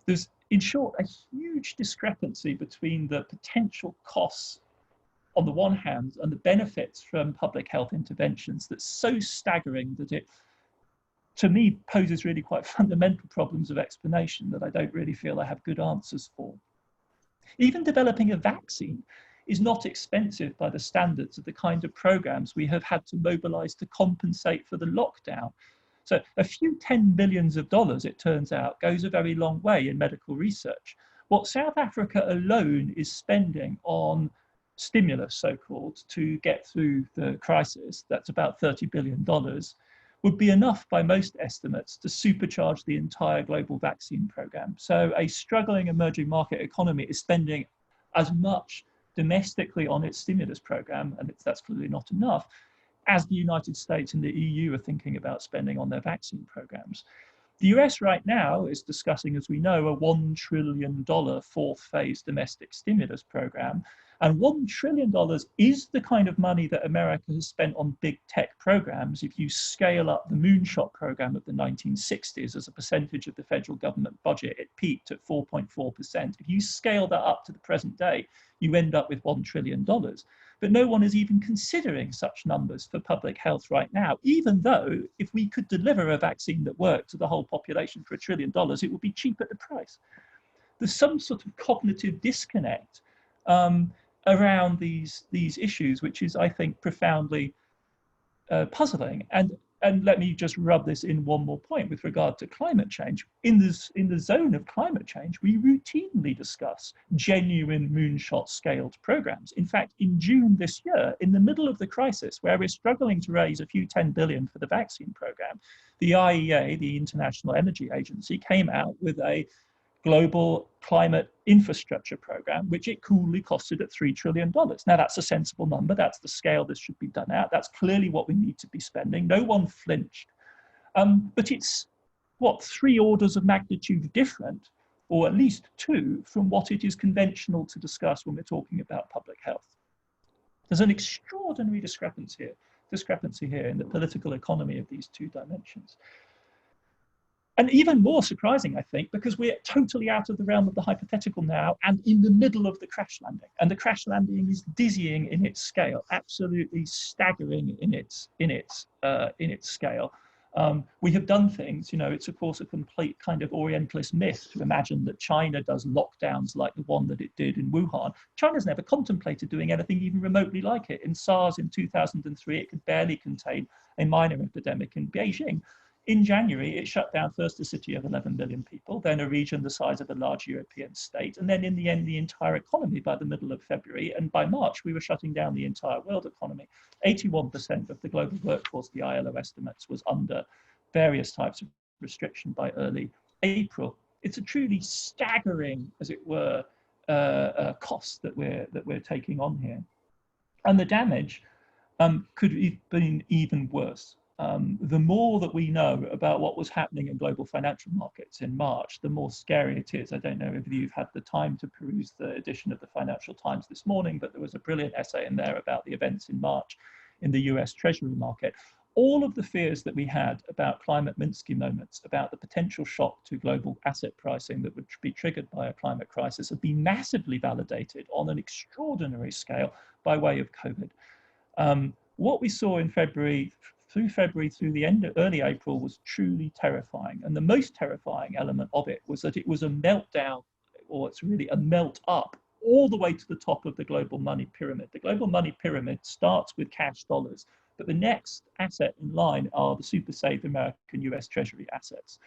There's, in short, a huge discrepancy between the potential costs on the one hand and the benefits from public health interventions that's so staggering that it, to me, poses really quite fundamental problems of explanation that I don't really feel I have good answers for. Even developing a vaccine is not expensive by the standards of the kind of programs we have had to mobilize to compensate for the lockdown. So a few $10 billions, it turns out, goes a very long way in medical research. What South Africa alone is spending on stimulus, so-called, to get through the crisis, that's about $30 billion, would be enough by most estimates to supercharge the entire global vaccine program. So a struggling emerging market economy is spending as much domestically on its stimulus program, and that's clearly not enough, as the United States and the EU are thinking about spending on their vaccine programs. The US right now is discussing, as we know, a $1 trillion fourth phase domestic stimulus program. And $1 trillion is the kind of money that America has spent on big tech programs. If you scale up the moonshot program of the 1960s as a percentage of the federal government budget, it peaked at 4.4%. If you scale that up to the present day, you end up with $1 trillion. But no one is even considering such numbers for public health right now, even though if we could deliver a vaccine that worked to the whole population for $1 trillion, it would be cheap at the price. There's some sort of cognitive disconnect around these issues, which is, I think, profoundly puzzling. And let me just rub this in one more point with regard to climate change. In the zone of climate change, we routinely discuss genuine moonshot scaled programs. In fact, in June this year, in the middle of the crisis, where we're struggling to raise a few 10 billion for the vaccine program, the IEA, the International Energy Agency, came out with a global climate infrastructure program, which it coolly costed at $3 trillion. Now that's a sensible number. That's the scale this should be done at. That's clearly what we need to be spending. No one flinched. But it's, what, 3 orders of magnitude different, or at least 2, from what it is conventional to discuss when we're talking about public health. There's an extraordinary discrepancy here in the political economy of these 2 dimensions. And even more surprising, I think, because we're totally out of the realm of the hypothetical now and in the middle of the crash landing. And the crash landing is dizzying in its scale, absolutely staggering in its scale. We have done things, you know, it's of course a complete kind of Orientalist myth to imagine that China does lockdowns like the one that it did in Wuhan. China's never contemplated doing anything even remotely like it. In SARS in 2003, it could barely contain a minor epidemic in Beijing. In January, it shut down first a city of 11 million people, then a region the size of a large European state, and then in the end, the entire economy by the middle of February. And by March, we were shutting down the entire world economy. 81% of the global workforce, the ILO estimates, was under various types of restriction by early April. It's a truly staggering, as it were, cost that we're taking on here. And the damage could have been even worse. The more that we know about what was happening in global financial markets in March, the more scary it is. I don't know if you've had the time to peruse the edition of the Financial Times this morning, but there was a brilliant essay in there about the events in March in the US Treasury market. All of the fears that we had about climate Minsky moments, about the potential shock to global asset pricing that would be triggered by a climate crisis, have been massively validated on an extraordinary scale by way of COVID. What we saw in February through the end of early April was truly terrifying. And the most terrifying element of it was that it was a meltdown, or it's really a melt up all the way to the top of the global money pyramid. The global money pyramid starts with cash dollars, but the next asset in line are the super safe American US Treasury assets.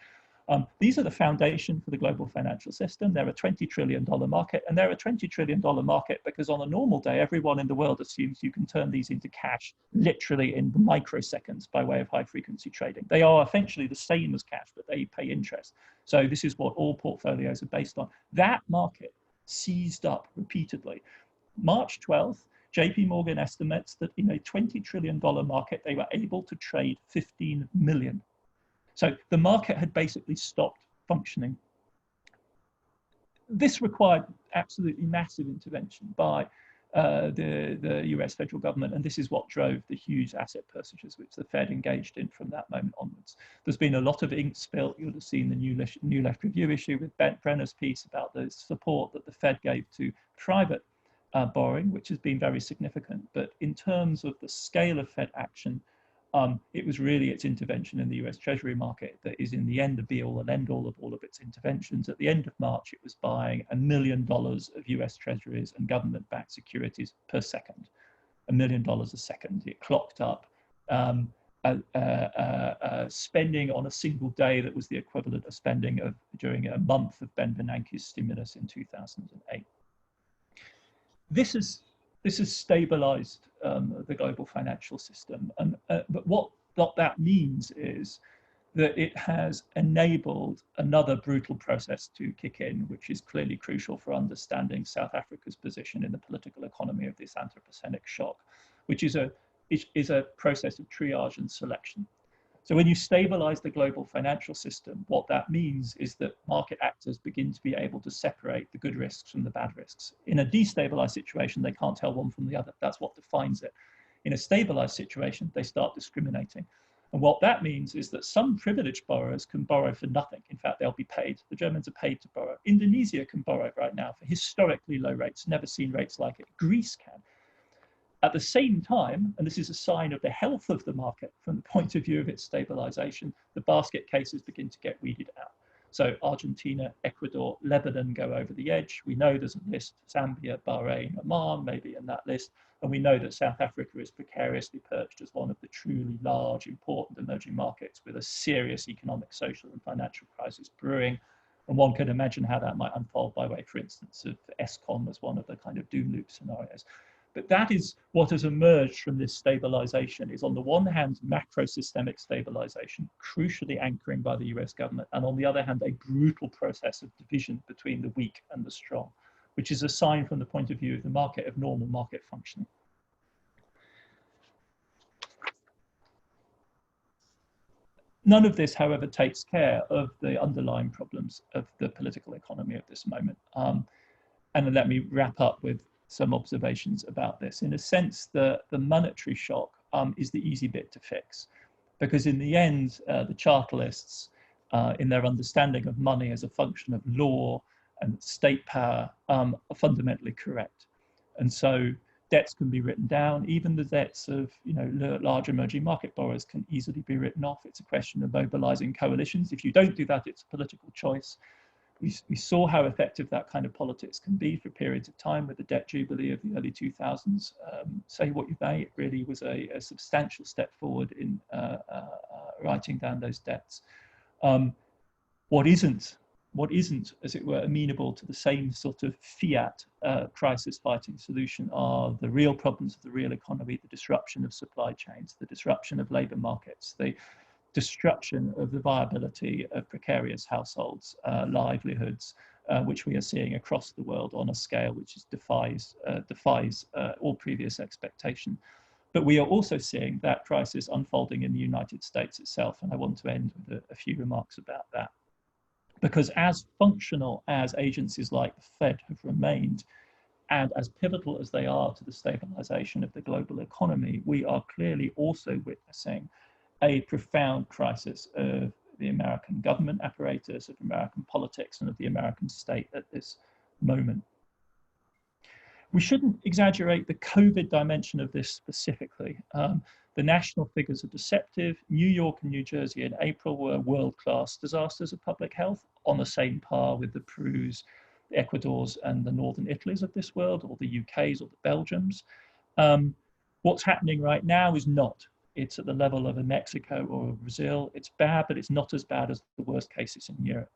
These are the foundation for the global financial system. They're a $20 trillion market, and they're a $20 trillion market because on a normal day, everyone in the world assumes you can turn these into cash literally in microseconds by way of high frequency trading. They are essentially the same as cash, but they pay interest. So this is what all portfolios are based on. That market seized up repeatedly. March 12th, JP Morgan estimates that in a $20 trillion market, they were able to trade 15 million. So the market had basically stopped functioning. This required absolutely massive intervention by the US federal government, and this is what drove the huge asset purchases which the Fed engaged in from that moment onwards. There's been a lot of ink spilt. You'll have seen the New Left Review issue with Brenner's piece about the support that the Fed gave to private borrowing, which has been very significant. But in terms of the scale of Fed action, it was really its intervention in the US Treasury market that is in the end the be all and end all of its interventions. At the end of March, it was buying $1 million of US Treasuries and government-backed securities per second, $1 million a second. It clocked up spending on a single day that was the equivalent of spending during a month of Ben Bernanke's stimulus in 2008. This has stabilized the global financial system. But what that means is that it has enabled another brutal process to kick in, which is clearly crucial for understanding South Africa's position in the political economy of this Anthropocenic shock, which is a process of triage and selection. So when you stabilize the global financial system, what that means is that market actors begin to be able to separate the good risks from the bad risks. In a destabilized situation, they can't tell one from the other. That's what defines it. In a stabilized situation, they start discriminating. And what that means is that some privileged borrowers can borrow for nothing. In fact, they'll be paid. The Germans are paid to borrow. Indonesia can borrow right now for historically low rates, never seen rates like it. Greece can. At the same time, and this is a sign of the health of the market from the point of view of its stabilization, the basket cases begin to get weeded out. So Argentina, Ecuador, Lebanon go over the edge. We know there's a list, Zambia, Bahrain, Oman, maybe in that list. And we know that South Africa is precariously perched as one of the truly large, important emerging markets with a serious economic, social, and financial crisis brewing. And one can imagine how that might unfold by way, for instance, of ESCOM as one of the kind of doom loop scenarios. But that is what has emerged from this stabilization is on the one hand, macro systemic stabilization, crucially anchoring by the US government, and on the other hand, a brutal process of division between the weak and the strong, which is a sign from the point of view of the market of normal market functioning. None of this, however, takes care of the underlying problems of the political economy of this moment. And let me wrap up with some observations about this. In a sense, the monetary shock is the easy bit to fix, because in the end, the chartalists, in their understanding of money as a function of law and state power, are fundamentally correct. And so debts can be written down. Even the debts of large emerging market borrowers can easily be written off. It's a question of mobilizing coalitions. If you don't do that, it's a political choice. We saw how effective that kind of politics can be for periods of time with the debt jubilee of the early 2000s. Say what you may, it really was a substantial step forward in writing down those debts. What isn't, as it were, amenable to the same sort of fiat crisis fighting solution are the real problems of the real economy, the disruption of supply chains, the disruption of labor markets, the destruction of the viability of precarious households, livelihoods, which we are seeing across the world on a scale which defies all previous expectation. But we are also seeing that crisis unfolding in the United States itself, and I want to end with a few remarks about that. Because as functional as agencies like the Fed have remained, and as pivotal as they are to the stabilization of the global economy, we are clearly also witnessing a profound crisis of the American government apparatus, of American politics, and of the American state at this moment. We shouldn't exaggerate the COVID dimension of this specifically. The national figures are deceptive. New York and New Jersey in April were world-class disasters of public health, on the same par with the Perus, the Ecuadors, and the Northern Italys of this world, or the UKs or the Belgiums. What's happening right now is not. It's at the level of a Mexico or a Brazil. It's bad, but it's not as bad as the worst cases in Europe.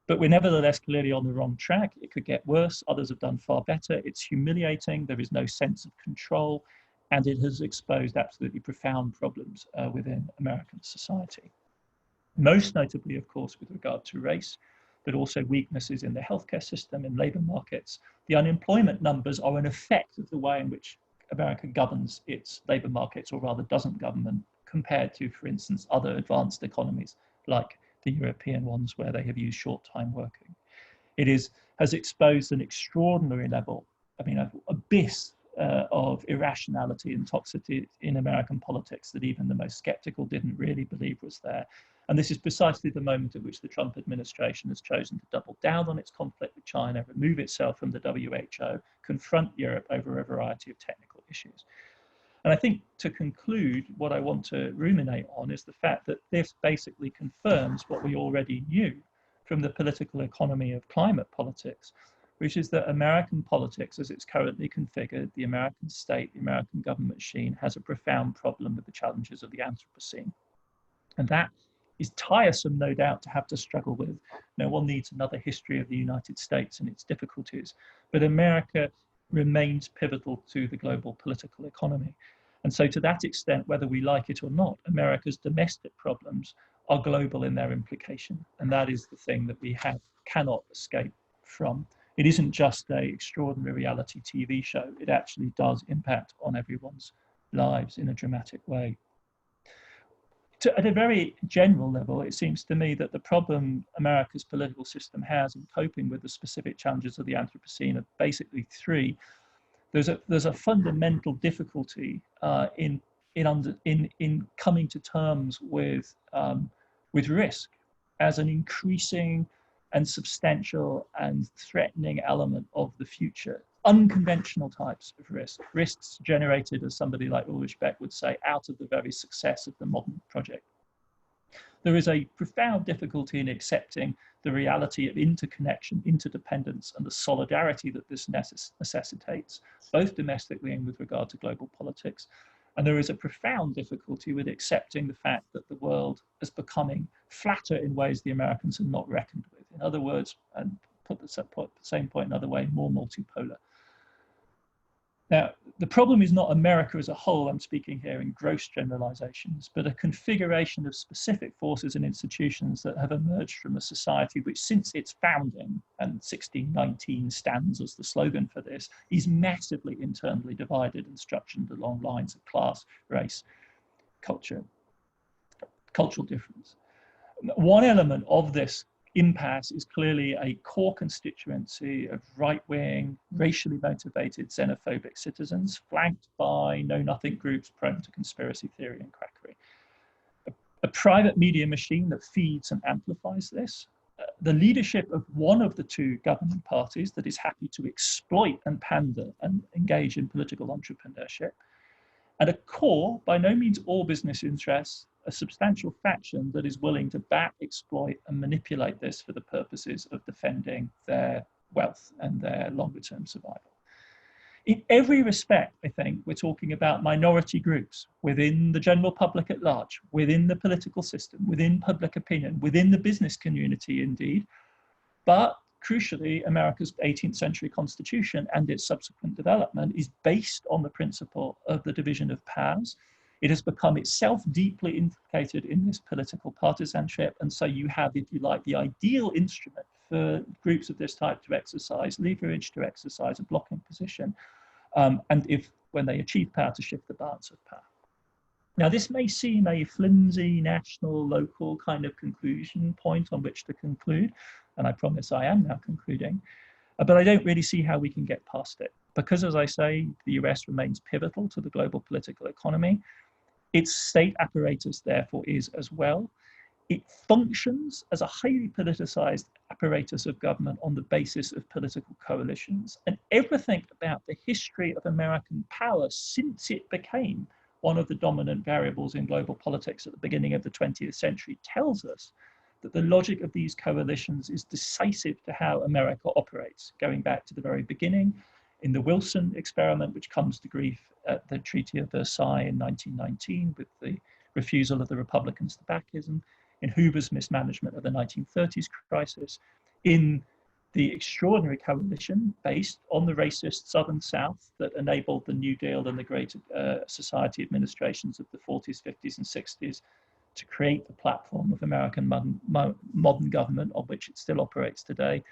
But we're nevertheless clearly on the wrong track. It could get worse. Others have done far better. It's humiliating. There is no sense of control. And it has exposed absolutely profound problems within American society. Most notably, of course, with regard to race, but also weaknesses in the healthcare system, in labor markets. The unemployment numbers are an effect of the way in which America governs its labor markets, or rather doesn't govern them, compared to, for instance, other advanced economies like the European ones where they have used short time working. It has exposed an extraordinary level, abyss of irrationality and toxicity in American politics that even the most skeptical didn't really believe was there. And this is precisely the moment at which the Trump administration has chosen to double down on its conflict with China, remove itself from the WHO, confront Europe over a variety of technical issues. And I think to conclude, what I want to ruminate on is the fact that this basically confirms what we already knew from the political economy of climate politics, which is that American politics, as it's currently configured, the American state, the American government machine, has a profound problem with the challenges of the Anthropocene. And that is tiresome, no doubt, to have to struggle with. No one needs another history of the United States and its difficulties, but America remains pivotal to the global political economy. And so to that extent, whether we like it or not, America's domestic problems are global in their implication. And that is the thing that we cannot escape from. It isn't just an extraordinary reality TV show. It actually does impact on everyone's lives in a dramatic way. At a very general level, it seems to me that the problem America's political system has in coping with the specific challenges of the Anthropocene are basically three. There's a fundamental difficulty in coming to terms with risk as an increasing and substantial and threatening element of the future. Unconventional types of risks generated, as somebody like Ulrich Beck would say, out of the very success of the modern project. There is a profound difficulty in accepting the reality of interconnection, interdependence, and the solidarity that this necessitates, both domestically and with regard to global politics. And there is a profound difficulty with accepting the fact that the world is becoming flatter in ways the Americans have not reckoned with. In other words, and put the same point another way, more multipolar. Now, the problem is not America as a whole, I'm speaking here in gross generalizations, but a configuration of specific forces and institutions that have emerged from a society which, since its founding, and 1619 stands as the slogan for this, is massively internally divided and structured along lines of class, race, culture, cultural difference. One element of this impasse is clearly a core constituency of right-wing, racially motivated, xenophobic citizens, flanked by know-nothing groups prone to conspiracy theory and quackery. A private media machine that feeds and amplifies this. The leadership of one of the two governing parties that is happy to exploit and pander and engage in political entrepreneurship. And a core, by no means all business interests, a substantial faction that is willing to exploit and manipulate this for the purposes of defending their wealth and their longer term survival. In every respect, I think we're talking about minority groups within the general public at large, within the political system, within public opinion, within the business community indeed, but crucially, America's 18th century constitution and its subsequent development is based on the principle of the division of powers. It has become itself deeply implicated in this political partisanship. And so you have, if you like, the ideal instrument for groups of this type to exercise leverage, to exercise a blocking position, and if, when they achieve power, to shift the balance of power. Now, this may seem a flimsy, national, local kind of conclusion point on which to conclude, and I promise I am now concluding, but I don't really see how we can get past it. Because, as I say, the US remains pivotal to the global political economy. Its state apparatus, therefore, is as well. It functions as a highly politicized apparatus of government on the basis of political coalitions. And everything about the history of American power since it became one of the dominant variables in global politics at the beginning of the 20th century tells us that the logic of these coalitions is decisive to how America operates, going back to the very beginning in the Wilson experiment, which comes to grief at the Treaty of Versailles in 1919 with the refusal of the Republicans to back ism, in Hoover's mismanagement of the 1930s crisis, in the extraordinary coalition based on the racist Southern South that enabled the New Deal and the Great Society administrations of the 40s, 50s, and 60s to create the platform of American modern government on which it still operates today.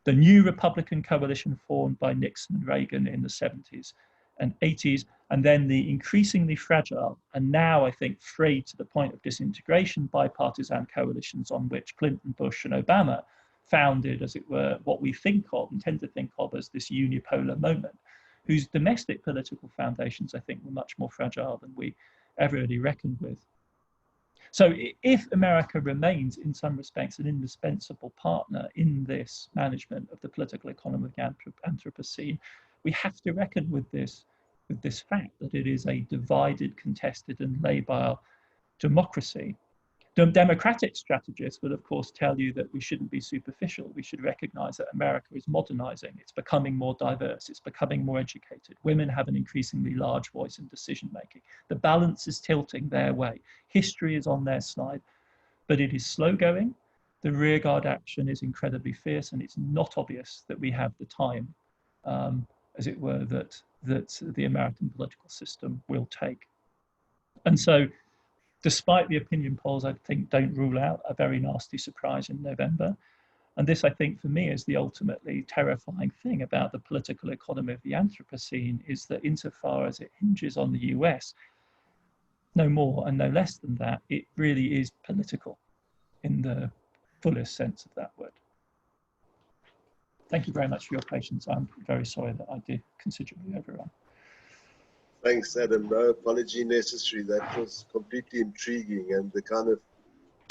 The new Republican coalition formed by Nixon and Reagan in the 70s and 80s, and then the increasingly fragile and now, I think, frayed to the point of disintegration bipartisan coalitions on which Clinton, Bush, and Obama founded, as it were, what we think of and tend to think of as this unipolar moment, whose domestic political foundations, I think, were much more fragile than we ever really reckoned with. So if America remains, in some respects, an indispensable partner in this management of the political economy of the Anthropocene, we have to reckon with this fact that it is a divided, contested, and labile democracy. The democratic strategists will, of course, tell you that we shouldn't be superficial. We should recognize that America is modernizing. It's becoming more diverse. It's becoming more educated. Women have an increasingly large voice in decision making. The balance is tilting their way. History is on their side, but it is slow going. The rearguard action is incredibly fierce, and it's not obvious that we have the time, as it were, that the American political system will take. And so, despite the opinion polls, I think, don't rule out a very nasty surprise in November. And this, I think, for me, is the ultimately terrifying thing about the political economy of the Anthropocene, is that insofar as it hinges on the US, no more and no less than that, it really is political in the fullest sense of that word. Thank you very much for your patience. I'm very sorry that I did considerably overrun. Thanks, Adam. No apology necessary. That was completely intriguing, and the kind of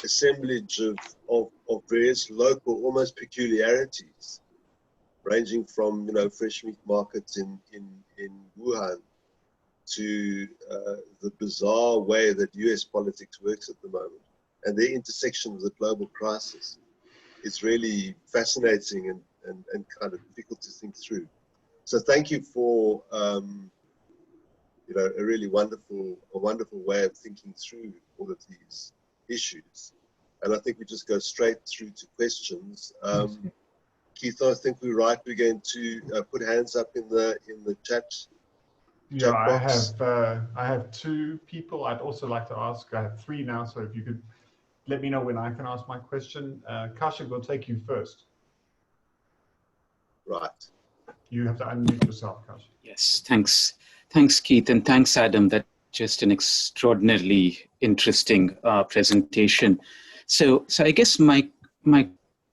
assemblage of various local, almost peculiarities, ranging from fresh meat markets in Wuhan to the bizarre way that US politics works at the moment, and the intersection of the global crisis. It's really fascinating and kind of difficult to think through. So thank you for a really wonderful way of thinking through all of these issues. And I think we just go straight through to questions. Keith, I think we're right. We're going to put hands up in the chat. Yeah, box. I have two people I'd also like to ask. I have three now, so if you could let me know when I can ask my question. Kaushik, will take you first. Right. You have to unmute yourself, Kaushik. Yes, thanks. Thanks, Keith, and thanks, Adam. That's just an extraordinarily interesting presentation. So I guess my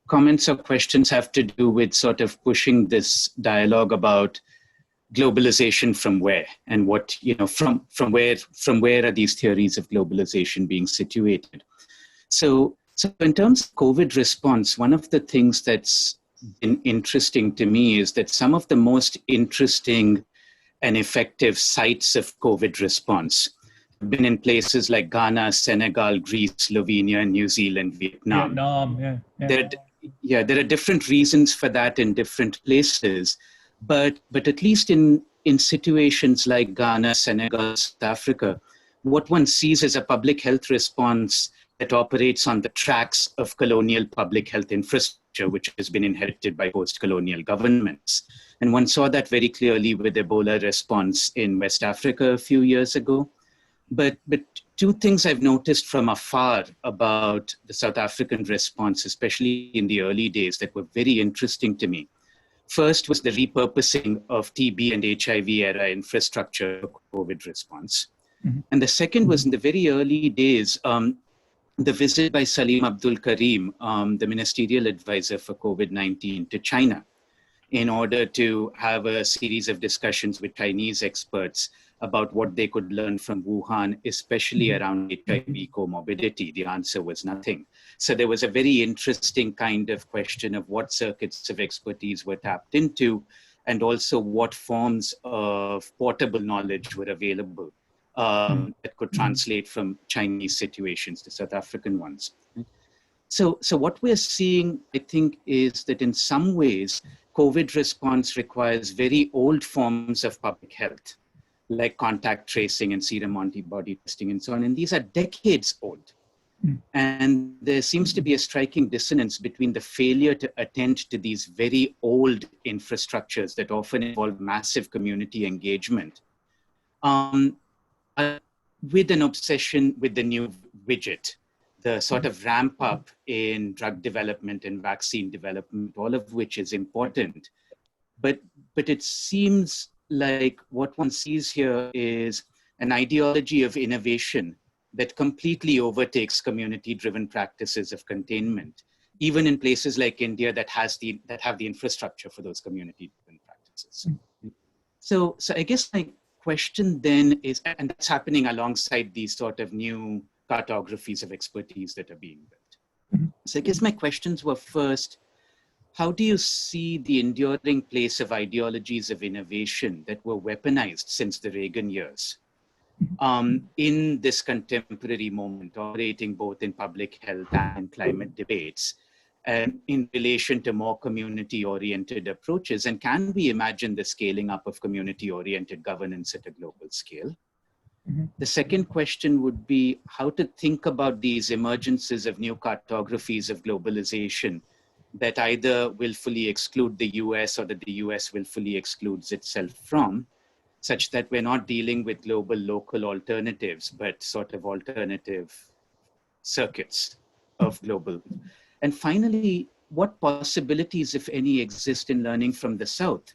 comments or questions have to do with sort of pushing this dialogue about globalization from where, and what, from where are these theories of globalization being situated. So in terms of COVID response, one of the things that's been interesting to me is that some of the most interesting and effective sites of COVID response have been in places like Ghana, Senegal, Greece, Slovenia, New Zealand, Vietnam. There are different reasons for that in different places, but at least in situations like Ghana, Senegal, South Africa, what one sees is a public health response that operates on the tracks of colonial public health infrastructure, which has been inherited by post-colonial governments. And one saw that very clearly with Ebola response in West Africa a few years ago. But two things I've noticed from afar about the South African response, especially in the early days, that were very interesting to me. First was the repurposing of TB and HIV era infrastructure for COVID response. Mm-hmm. And the second was in the very early days, the visit by Salim Abdul Karim, the ministerial advisor for COVID-19, to China, in order to have a series of discussions with Chinese experts about what they could learn from Wuhan, especially around HIV comorbidity. The answer was nothing. So there was a very interesting kind of question of what circuits of expertise were tapped into, and also what forms of portable knowledge were available that could translate from Chinese situations to South African ones. So what we're seeing, I think, is that in some ways, COVID response requires very old forms of public health, like contact tracing and serum antibody testing and so on. And these are decades old. And there seems to be a striking dissonance between the failure to attend to these very old infrastructures that often involve massive community engagement, with an obsession with the new widget, the sort of ramp up in drug development and vaccine development, all of which is important. But it seems like what one sees here is an ideology of innovation that completely overtakes community-driven practices of containment, even in places like India that have the infrastructure for those community-driven practices. So I guess my question then is, and that's happening alongside these sort of new cartographies of expertise that are being built. So I guess my questions were, first, how do you see the enduring place of ideologies of innovation that were weaponized since the Reagan years in this contemporary moment, operating both in public health and climate debates, in relation to more community-oriented approaches? And can we imagine the scaling up of community-oriented governance at a global scale? The second question would be how to think about these emergences of new cartographies of globalization that either willfully exclude the US or that the US willfully excludes itself from, such that we're not dealing with global local alternatives, but sort of alternative circuits of global. And finally, what possibilities, if any, exist in learning from the South?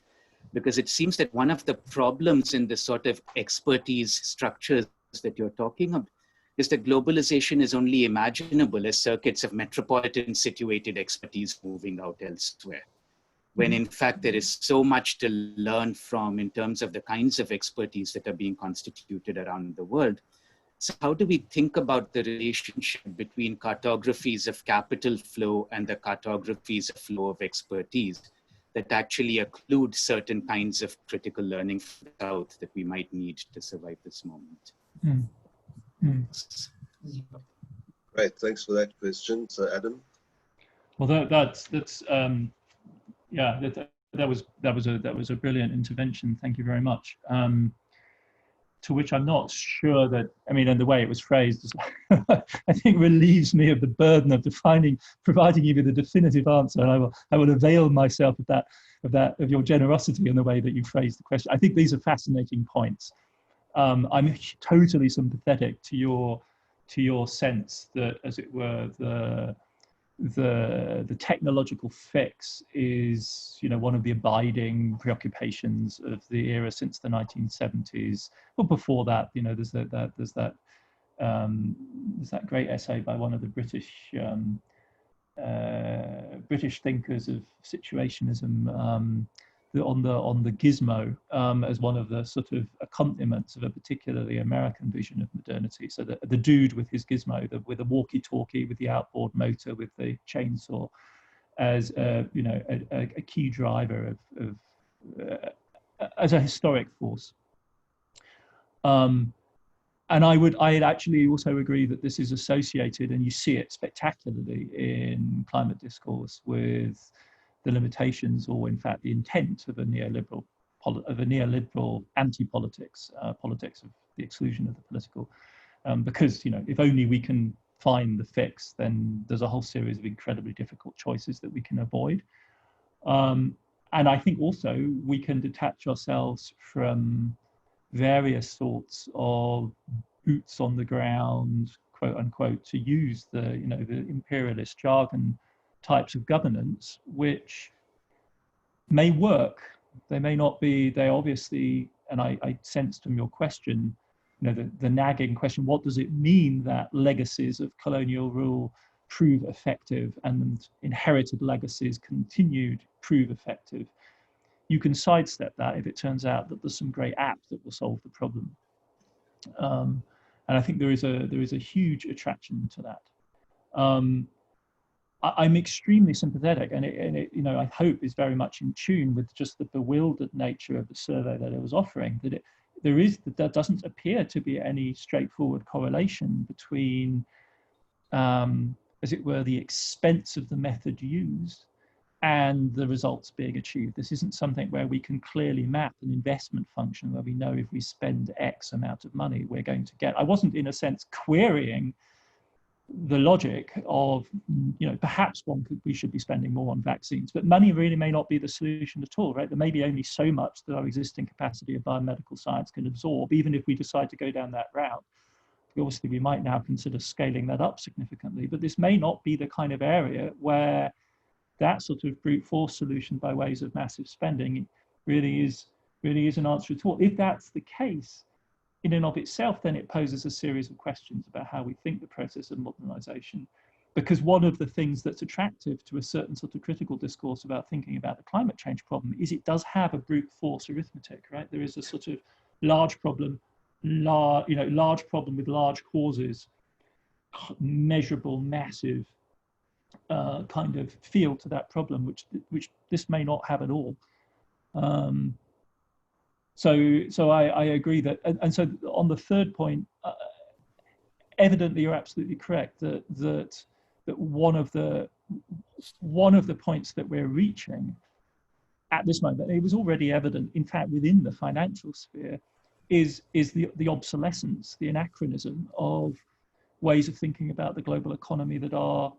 Because it seems that one of the problems in the sort of expertise structures that you're talking about is that globalization is only imaginable as circuits of metropolitan situated expertise moving out elsewhere, when in fact there is so much to learn from in terms of the kinds of expertise that are being constituted around the world. So how do we think about the relationship between cartographies of capital flow and the cartographies of flow of expertise that actually occlude certain kinds of critical learning from the South that we might need to survive this moment? Great, thanks for that question. So Adam? Well, yeah, that was a brilliant intervention. Thank you very much. To which I'm not sure that, I mean, and the way it was phrased, I think relieves me of the burden of providing you with a definitive answer. And I will avail myself of your generosity in the way that you phrased the question. I think these are fascinating points. I'm totally sympathetic to your sense that, as it were, the technological fix is, one of the abiding preoccupations of the era since the 1970s. But before that, there's that great essay by one of the British thinkers of situationism on the gizmo as one of the sort of accompaniments of a particularly American vision of modernity. So the dude with his gizmo, with a walkie-talkie, with the outboard motor, with the chainsaw, as a key driver of as a historic force. And I'd actually also agree that this is associated, and you see it spectacularly in climate discourse, with the limitations, or in fact the intent, of a neoliberal anti-politics, politics of the exclusion of the political. Because if only we can find the fix, then there's a whole series of incredibly difficult choices that we can avoid. And I think also we can detach ourselves from various sorts of boots on the ground, quote unquote, to use the imperialist jargon types of governance, which may work, they may not be. They obviously, and I sensed from your question, the nagging question, what does it mean that legacies of colonial rule prove effective and inherited legacies continued prove effective? You can sidestep that if it turns out that there's some great app that will solve the problem. And I think there is a huge attraction to that. I'm extremely sympathetic, and it I hope is very much in tune with just the bewildered nature of the survey that it was offering. That there doesn't appear to be any straightforward correlation between, as it were, the expense of the method used and the results being achieved. This isn't something where we can clearly map an investment function where we know if we spend X amount of money, we're going to get. I wasn't, in a sense, querying the logic of, perhaps we should be spending more on vaccines, but money really may not be the solution at all, right? There may be only so much that our existing capacity of biomedical science can absorb, even if we decide to go down that route. Obviously, we might now consider scaling that up significantly, but this may not be the kind of area where that sort of brute force solution by ways of massive spending really is an answer at all. If that's the case, in and of itself, then it poses a series of questions about how we think the process of modernization. Because one of the things that's attractive to a certain sort of critical discourse about thinking about the climate change problem is it does have a brute force arithmetic, right? There is a sort of large problem with large causes, measurable, massive kind of feel to that problem, which this may not have at all. So I agree that, and so on the third point, evidently you're absolutely correct that one of the points that we're reaching at this moment, it was already evident, in fact, within the financial sphere, is the obsolescence, the anachronism of ways of thinking about the global economy that are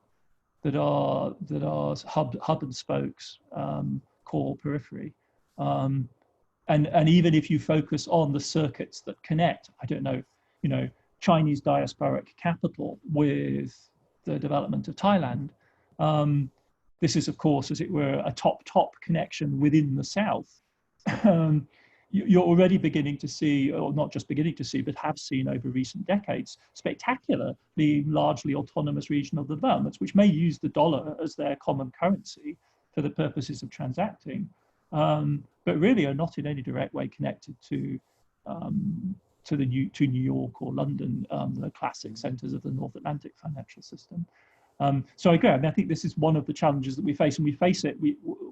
hub and spokes, core, periphery. And even if you focus on the circuits that connect, I don't know, Chinese diasporic capital with the development of Thailand, this is, of course, as it were, a top connection within the South. You're already beginning to see, or not just beginning to see, but have seen over recent decades, spectacularly largely autonomous regional developments, which may use the dollar as their common currency for the purposes of transacting, but really are not in any direct way connected to New York or London, the classic centers of the North Atlantic financial system. So again, I think this is one of the challenges that we face, and we face it.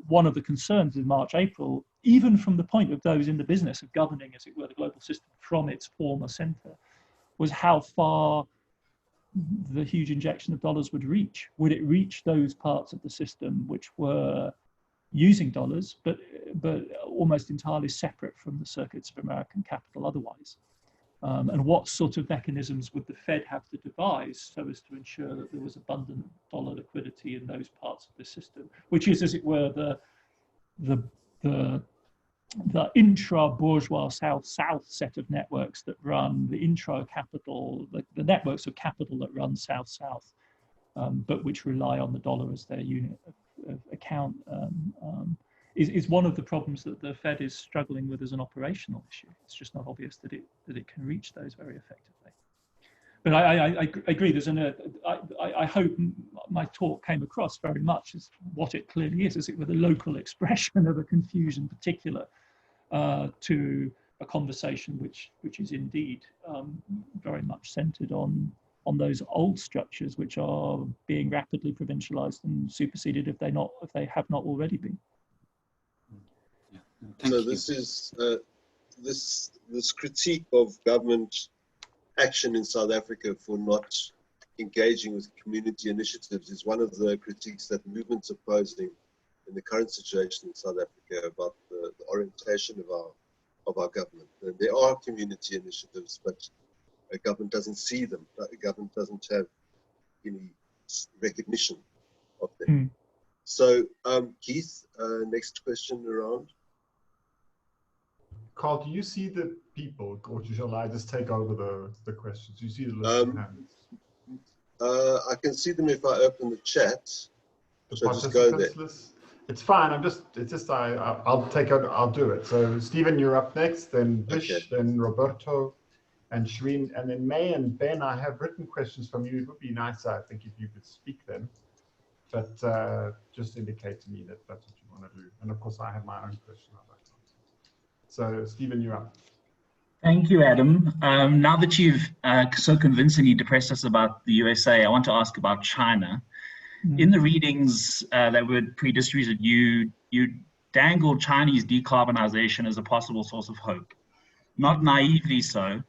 One of the concerns in March, April, even from the point of those in the business of governing, as it were, the global system from its former center, was how far the huge injection of dollars would reach. Would it reach those parts of the system which were using dollars, but almost entirely separate from the circuits of American capital otherwise? And what sort of mechanisms would the Fed have to devise so as to ensure that there was abundant dollar liquidity in those parts of the system, which is, as it were, the intra-bourgeois south-south set of networks that run the intra-capital, the networks of capital that run south-south, but which rely on the dollar as their unit of account, is one of the problems that the Fed is struggling with as an operational issue. It's just not obvious that it can reach those very effectively. But I agree. I hope my talk came across very much as what it clearly is, as it were, the local expression of a confusion particular to a conversation which is indeed very much centered on those old structures which are being rapidly provincialized and superseded if they have not already been. So this is this critique of government action in South Africa for not engaging with community initiatives is one of the critiques that movements are posing in the current situation in South Africa about the orientation of our government. And there are community initiatives, but the government doesn't see them. The government doesn't have any recognition of them. So Keith, next question around. Carl, do you see the people, or shall I just take over the questions? Do you see the list of hands? I can see them if I open the chat. So just go there. List? It's fine. I'll do it. So Stephen, you're up next. Then Vish, okay. Then Roberto, and Shireen, and then May and Ben. I have written questions from you. It would be nice, I think, if you could speak them. But just indicate to me that that's what you want to do. And of course, I have my own question. So, Stephen, you're up. Thank you, Adam. Now that you've so convincingly depressed us about the USA, I want to ask about China. In the readings that were pre-distributed, you dangled Chinese decarbonization as a possible source of hope. Not naively so,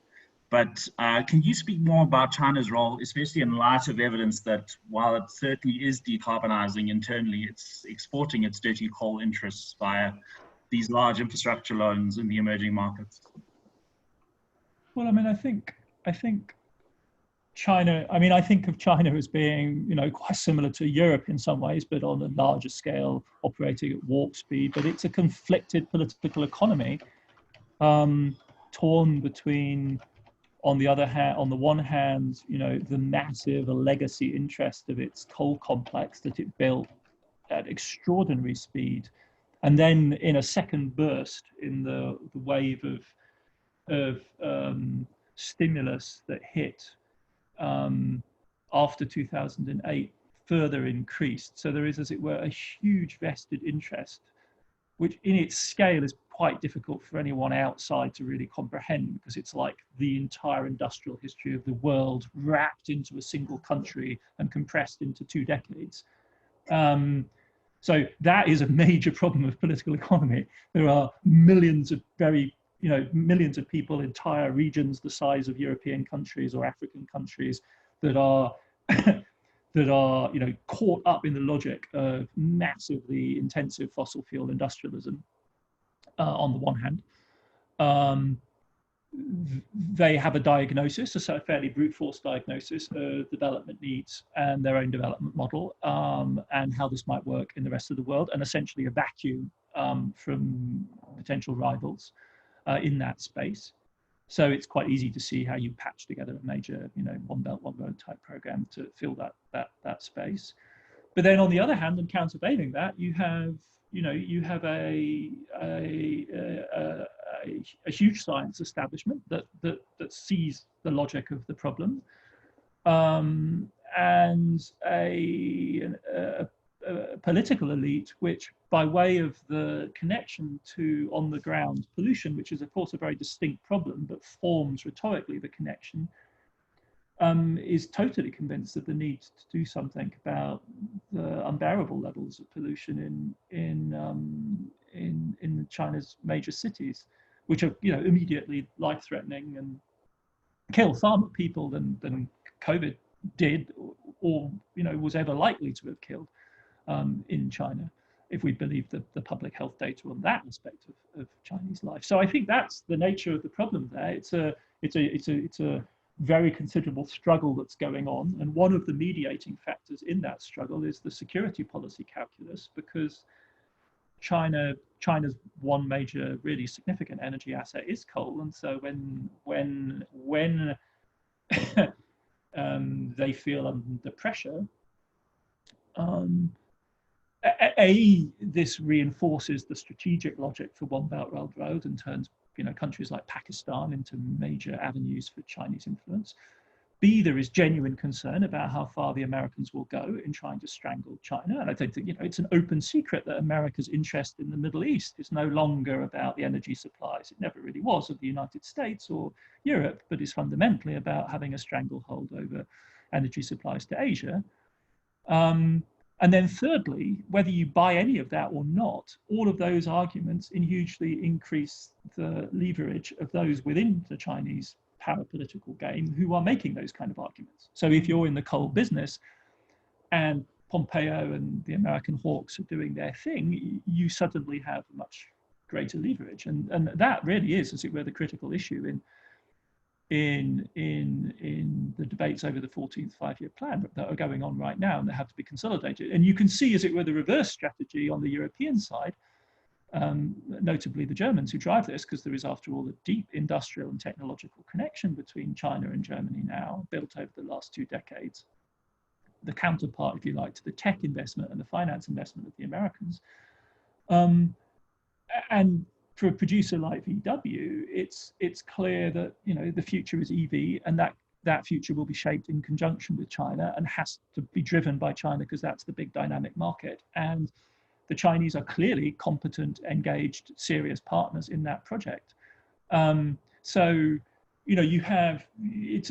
But can you speak more about China's role, especially in light of evidence that while it certainly is decarbonizing internally, it's exporting its dirty coal interests via these large infrastructure loans in the emerging markets? Well, I mean, I think China, I mean, I think of China as being, you know, quite similar to Europe in some ways, but on a larger scale, operating at warp speed. But it's a conflicted political economy, torn between, on the one hand, you know, the massive legacy interest of its coal complex that it built at extraordinary speed, and then in a second burst in the wave of stimulus that hit after 2008 further increased. So there is, as it were, a huge vested interest, which in its scale is quite difficult for anyone outside to really comprehend, because it's like the entire industrial history of the world wrapped into a single country and compressed into 2 decades. So that is a major problem of political economy. There are millions of millions of people, entire regions the size of European countries or African countries that are you know, caught up in the logic of massively intensive fossil fuel industrialism on the one hand. They have a diagnosis, a fairly brute force diagnosis of development needs and their own development model, and how this might work in the rest of the world, and essentially a vacuum from potential rivals in that space. So it's quite easy to see how you patch together a major, you know, one belt, one road type program to fill that space. But then on the other hand, and countervailing that, you have a huge science establishment that sees the logic of the problem, and a political elite which, by way of the connection to on the ground pollution, which is of course a very distinct problem but forms rhetorically the connection, is totally convinced of the need to do something about the unbearable levels of pollution in China's major cities, which are, you know, immediately life-threatening and kill far more people than COVID did, or you know, was ever likely to have killed in China, if we believe the public health data on that aspect of Chinese life. So I think that's the nature of the problem there. It's a very considerable struggle that's going on, and one of the mediating factors in that struggle is the security policy calculus, because China's one major really significant energy asset is coal, and so when they feel under pressure, this reinforces the strategic logic for One Belt One Road and turns, you know, countries like Pakistan into major avenues for Chinese influence. B, there is genuine concern about how far the Americans will go in trying to strangle China. And I don't think, you know, it's an open secret that America's interest in the Middle East is no longer about the energy supplies. It never really was of the United States or Europe, but is fundamentally about having a stranglehold over energy supplies to Asia. And then thirdly, whether you buy any of that or not, all of those arguments hugely increase the leverage of those within the Chinese power political game who are making those kind of arguments. So if you're in the coal business and Pompeo and the American hawks are doing their thing, you suddenly have much greater leverage. And that really is, as it were, the critical issue in the debates over the 14th five-year plan that are going on right now, and they have to be consolidated. And you can see, as it were, the reverse strategy on the European side, notably the Germans who drive this, because there is, after all, a deep industrial and technological connection between China and Germany now, built over the last 2 decades. The counterpart, if you like, to the tech investment and the finance investment of the Americans. And for a producer like VW, it's clear that, you know, the future is EV, and that future will be shaped in conjunction with China and has to be driven by China, because that's the big dynamic market. And the Chinese are clearly competent, engaged, serious partners in that project. So, you know, you have it's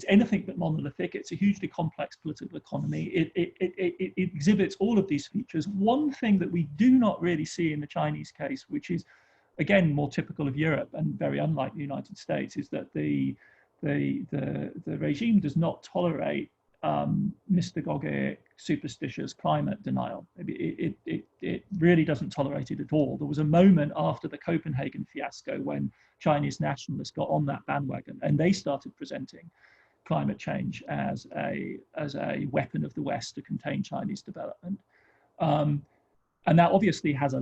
anything but monolithic. It's a hugely complex political economy. It exhibits all of these features. One thing that we do not really see in the Chinese case, which is again, more typical of Europe and very unlike the United States, is that the regime does not tolerate mystagogic, superstitious climate denial. It really doesn't tolerate it at all. There was a moment after the Copenhagen fiasco when Chinese nationalists got on that bandwagon and they started presenting climate change as a weapon of the West to contain Chinese development. And that obviously has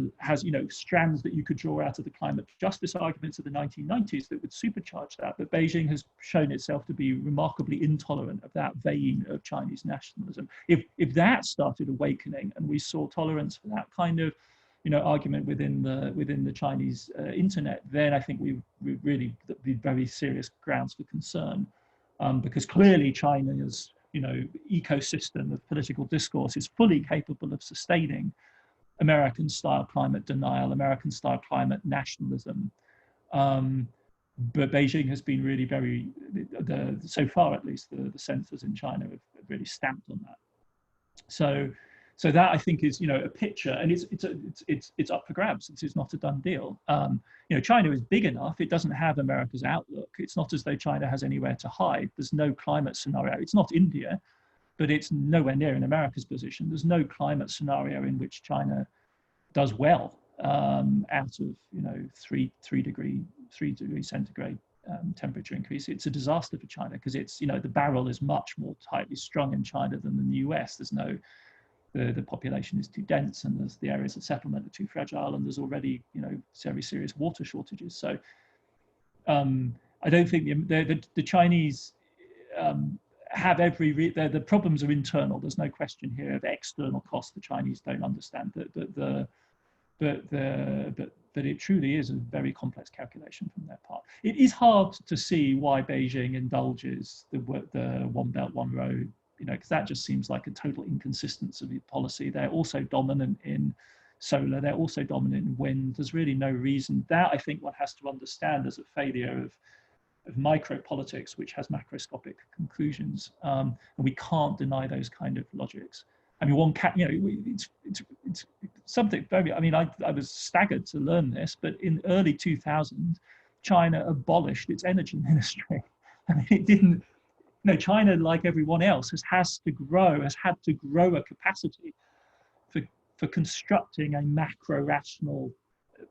strands that you could draw out of the climate justice arguments of the 1990s that would supercharge that. But Beijing has shown itself to be remarkably intolerant of that vein of Chinese nationalism. If that started awakening and we saw tolerance for that kind of argument within the Chinese internet, then I think we really be very serious grounds for concern, because clearly China's ecosystem of political discourse is fully capable of sustaining American-style climate denial, American-style climate nationalism. But Beijing has been really very, so far at least, the censors in China have really stamped on that. So that I think is a picture, and it's up for grabs. This is not a done deal. China is big enough; it doesn't have America's outlook. It's not as though China has anywhere to hide. There's no climate scenario. It's not India, but it's nowhere near in America's position. There's no climate scenario in which China does well out of 3 degree centigrade temperature increase. It's a disaster for China because it's the barrel is much more tightly strung in China than in the US. There's no the population is too dense, and the areas of settlement are too fragile, and there's already very serious water shortages. So I don't think the Chinese have the problems are internal. There's no question here of external costs the Chinese don't understand. But it truly is a very complex calculation from their part. It is hard to see why Beijing indulges the One Belt, One Road, because that just seems like a total inconsistency of the policy. They're also dominant in solar. They're also dominant in wind. There's really no reason. That I think one has to understand as a failure of micropolitics, which has macroscopic conclusions, and we can't deny those kind of logics. I mean, one can, it's something very. I mean, I was staggered to learn this, but in early 2000, China abolished its energy ministry. I mean, it didn't. China, like everyone else, has had to grow a capacity for constructing a macro-rational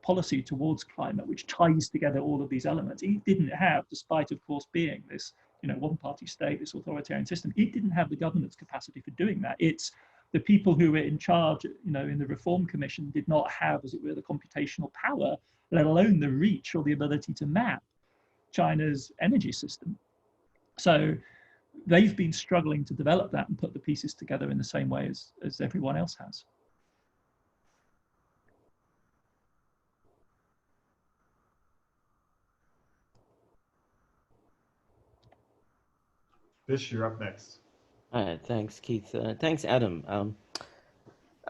policy towards climate, which ties together all of these elements. It didn't have, despite of course being this, one-party state, this authoritarian system, it didn't have the governance capacity for doing that. It's the people who were in charge, in the Reform Commission did not have, as it were, the computational power, let alone the reach or the ability to map China's energy system. So they've been struggling to develop that and put the pieces together in the same way as everyone else has. Bish, you're up next. All right, thanks, Keith. Thanks, Adam.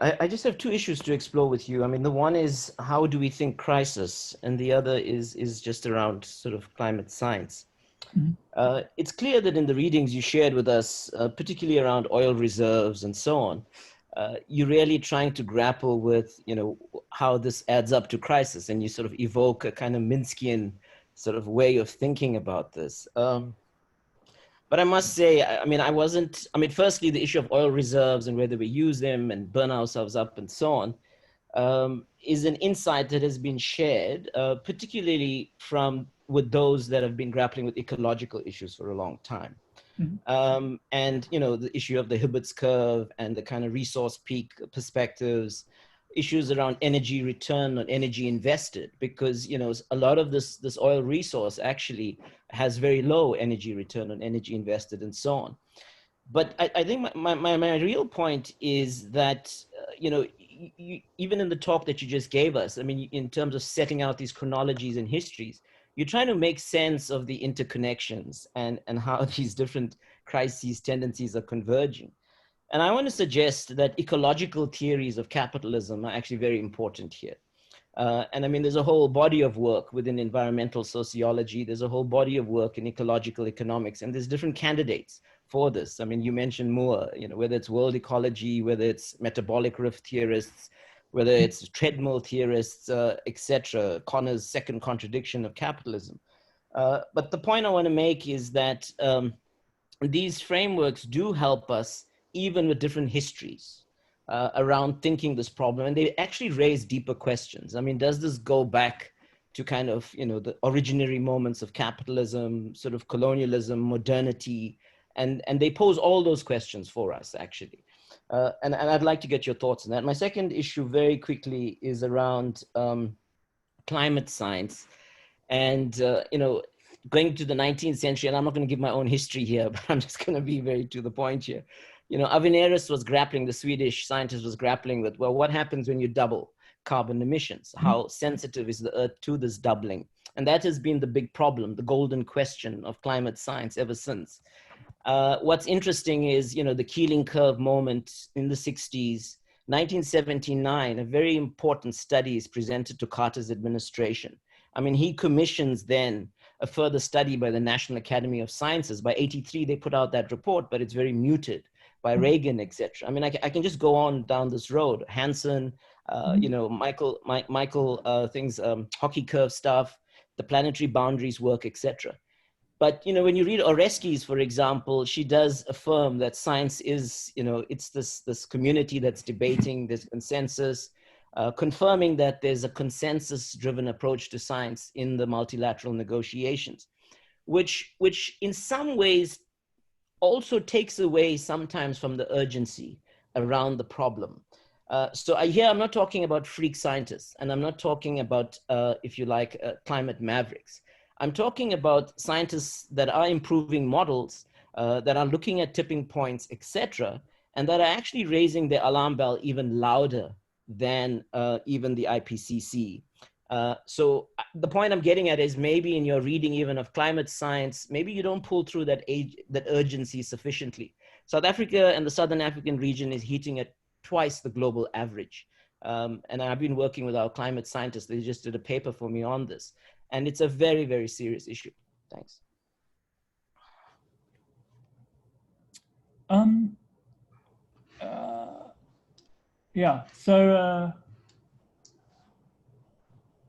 I just have two issues to explore with you. I mean, the one is how do we think crisis, and the other is just around sort of climate science. Mm-hmm. It's clear that in the readings you shared with us, particularly around oil reserves and so on, you're really trying to grapple with, how this adds up to crisis, and you sort of evoke a kind of Minskyan sort of way of thinking about this. But I must say, firstly, the issue of oil reserves and whether we use them and burn ourselves up and so on is an insight that has been shared, particularly with those that have been grappling with ecological issues for a long time. Mm-hmm. And, the issue of the Hibbett's curve and the kind of resource peak perspectives, issues around energy return on energy invested, because a lot of this oil resource actually has very low energy return on energy invested and so on. But I think my real point is that even in the talk that you just gave us, I mean, in terms of setting out these chronologies and histories, you're trying to make sense of the interconnections and how these different crises tendencies are converging. And I want to suggest that ecological theories of capitalism are actually very important here. And I mean, there's a whole body of work within environmental sociology. There's a whole body of work in ecological economics, and there's different candidates for this. I mean, you mentioned Moore, whether it's world ecology, whether it's metabolic rift theorists, whether it's treadmill theorists, etc., Connor's second contradiction of capitalism. But the point I want to make is that these frameworks do help us, even with different histories, around thinking this problem. And they actually raise deeper questions. I mean, does this go back to kind of, the originary moments of capitalism, sort of colonialism, modernity? And they pose all those questions for us, actually. And I'd like to get your thoughts on that. My second issue, very quickly, is around climate science. And, going to the 19th century, and I'm not going to give my own history here, but I'm just going to be very to the point here. Avineris was grappling, the Swedish scientist was grappling with, well, what happens when you double carbon emissions? How sensitive is the Earth to this doubling? And that has been the big problem, the golden question of climate science ever since. What's interesting is, the Keeling curve moment in the 60s, 1979, a very important study is presented to Carter's administration. I mean, he commissions then a further study by the National Academy of Sciences. By 83, they put out that report, but it's very muted by Reagan, etc. I mean, I can just go on down this road. Hansen, Michael things, hockey curve stuff, the planetary boundaries work, etc. But, when you read Oreskes, for example, she does affirm that science is, it's this community that's debating, this consensus, confirming that there's a consensus-driven approach to science in the multilateral negotiations, which in some ways also takes away sometimes from the urgency around the problem. So I'm not talking about freak scientists, and I'm not talking about, if you like, climate mavericks. I'm talking about scientists that are improving models, that are looking at tipping points, etc., and that are actually raising the alarm bell even louder than even the IPCC. So the point I'm getting at is maybe in your reading even of climate science, maybe you don't pull through that urgency sufficiently. South Africa and the Southern African region is heating at twice the global average. And I've been working with our climate scientists. They just did a paper for me on this. And it's a very, very serious issue. Thanks. Yeah, so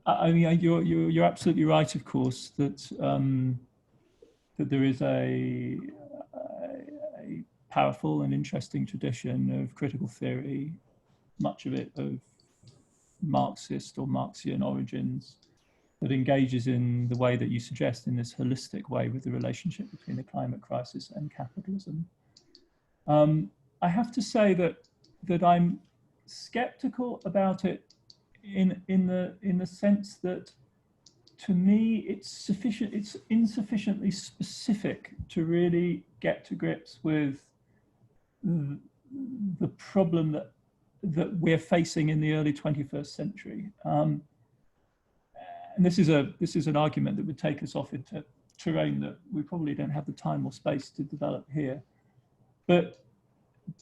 I mean, you're absolutely right, of course, that that there is a powerful and interesting tradition of critical theory, much of it of Marxist or Marxian origins, that engages in the way that you suggest, in this holistic way, with the relationship between the climate crisis and capitalism. I have to say that I'm skeptical about it in the sense that, to me, it's insufficiently specific to really get to grips with the problem that we're facing in the early 21st century. And this is an argument that would take us off into terrain that we probably don't have the time or space to develop here. But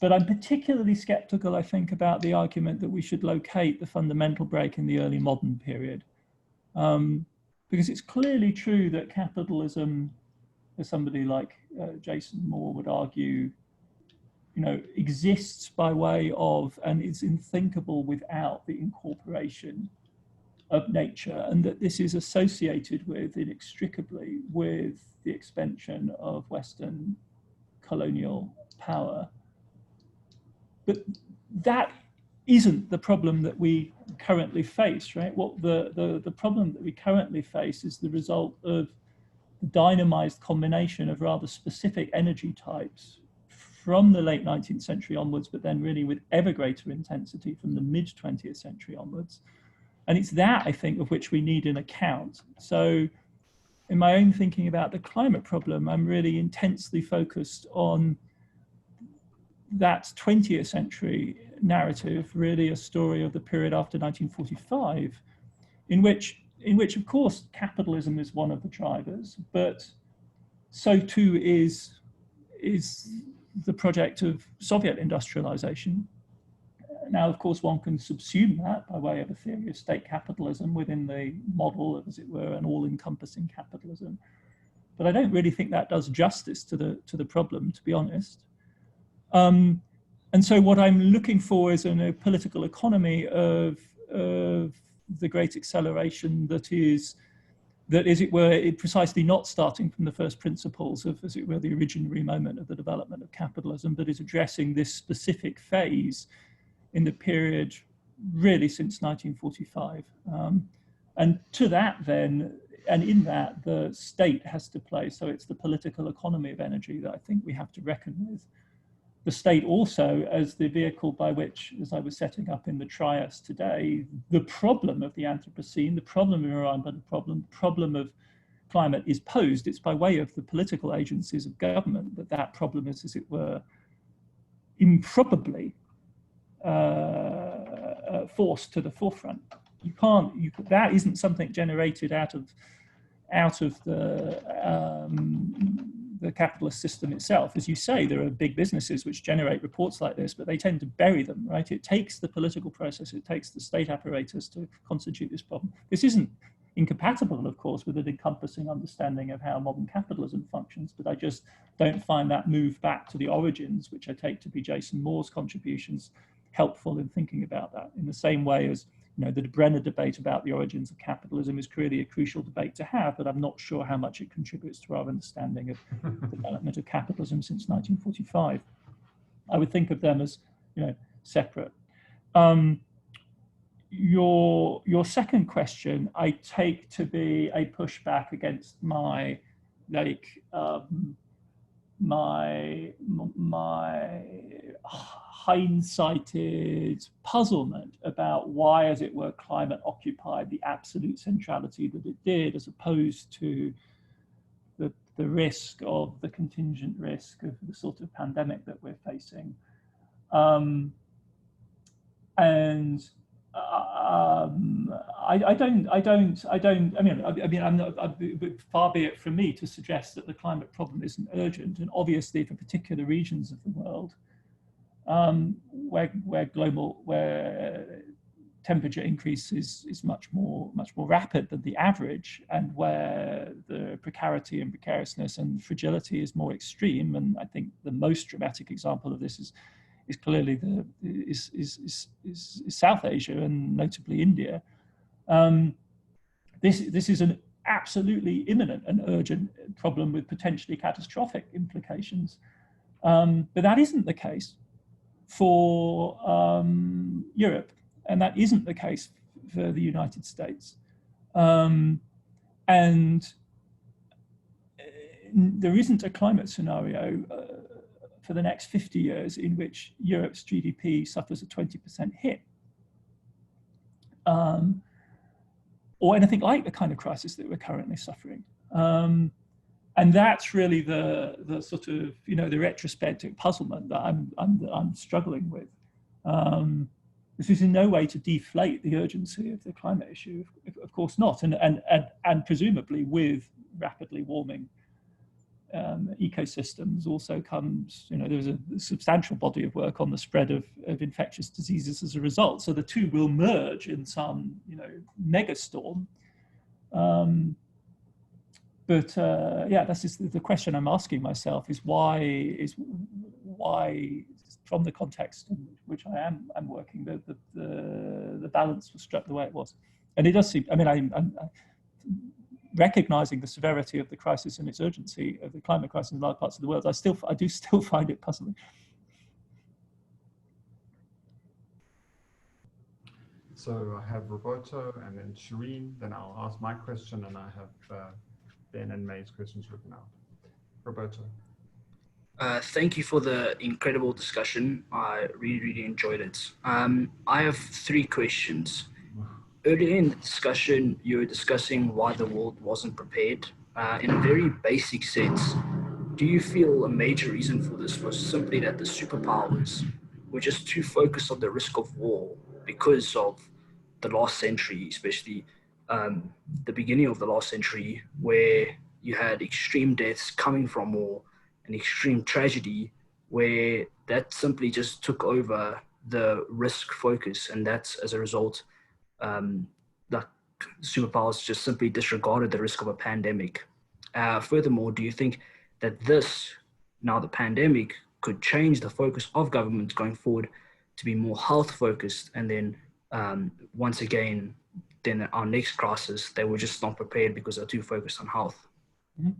I'm particularly skeptical, I think, about the argument that we should locate the fundamental break in the early modern period. Because it's clearly true that capitalism, as somebody like Jason Moore would argue, exists by way of, and is unthinkable without, the incorporation of nature, and that this is associated with, inextricably, with the expansion of Western colonial power. But that isn't the problem that we currently face, right? What the problem that we currently face is the result of the dynamized combination of rather specific energy types from the late 19th century onwards, but then really with ever greater intensity from the mid 20th century onwards. And it's that, I think, of which we need an account. So in my own thinking about the climate problem, I'm really intensely focused on that 20th century narrative, really a story of the period after 1945, in which of course capitalism is one of the drivers, but so too is the project of Soviet industrialization. Now, of course, one can subsume that by way of a theory of state capitalism within the model of, as it were, an all-encompassing capitalism. But I don't really think that does justice to the problem, to be honest. And And so what I'm looking for is a political economy of the great acceleration that is, as it were, precisely not starting from the first principles of, as it were, the originary moment of the development of capitalism, but is addressing this specific phase in the period really since 1945. And to that then, and in that, the state has to play. So it's the political economy of energy that I think we have to reckon with. The state also as the vehicle by which, as I was setting up in the trias today, the problem of the Anthropocene, the problem of environmental problem of climate is posed. It's by way of the political agencies of government that problem is, as it were, improbably forced to the forefront. That isn't something generated out of the capitalist system itself. As you say, there are big businesses which generate reports like this, but they tend to bury them, right? It takes the political process, it takes the state apparatus to constitute this problem. This isn't incompatible, of course, with an encompassing understanding of how modern capitalism functions, but I just don't find that move back to the origins, which I take to be Jason Moore's contributions, helpful in thinking about that. In the same way as, you know, the Brenner debate about the origins of capitalism is clearly a crucial debate to have, but I'm not sure how much it contributes to our understanding of the development of capitalism since 1945. I would think of them as, you know, separate. Your second question, I take to be a pushback against my, like, my hindsighted puzzlement about why, as it were, climate occupied the absolute centrality that it did, as opposed to the risk of the contingent risk of the sort of pandemic that we're facing. I mean, I'm not, far be it from me to suggest that the climate problem isn't urgent, and obviously for particular regions of the world, where temperature increase is much more rapid than the average, and where the precarity and precariousness and fragility is more extreme. And I think the most dramatic example of this is clearly South Asia, and notably India. This is an absolutely imminent and urgent problem with potentially catastrophic implications. But that isn't the case for Europe, and that isn't the case for the United States. And there isn't a climate scenario for the next 50 years in which Europe's GDP suffers a 20% hit, or anything like the kind of crisis that we're currently suffering. And that's really the sort of, you know, the retrospective puzzlement that I'm struggling with. This is in no way to deflate the urgency of the climate issue, of course not, and presumably with rapidly warming ecosystems also comes, you know, there's a substantial body of work on the spread of infectious diseases as a result. So the two will merge in some, you know, megastorm. But yeah, that's just the question I'm asking myself, is why from the context in which I am working, the balance was struck the way it was. And it does seem, I mean, I'm recognizing the severity of the crisis and its urgency of the climate crisis in large parts of the world. I do still find it puzzling. So I have Roberto and then Shireen, then I'll ask my question, and I have Ben and May's questions written out. Roberto. Thank you for the incredible discussion. I really enjoyed it. I have 3 questions. Earlier in the discussion, you were discussing why the world wasn't prepared. In a very basic sense, do you feel a major reason for this was simply that the superpowers were just too focused on the risk of war because of the last century, especially the beginning of the last century, where you had extreme deaths coming from war and extreme tragedy, where that simply just took over the risk focus, and that's as a result that superpowers just simply disregarded the risk of a pandemic. Furthermore, do you think that this, now the pandemic, could change the focus of government going forward to be more health focused, and then once again, then our next crisis, they were just not prepared because they're too focused on health. Mm-hmm.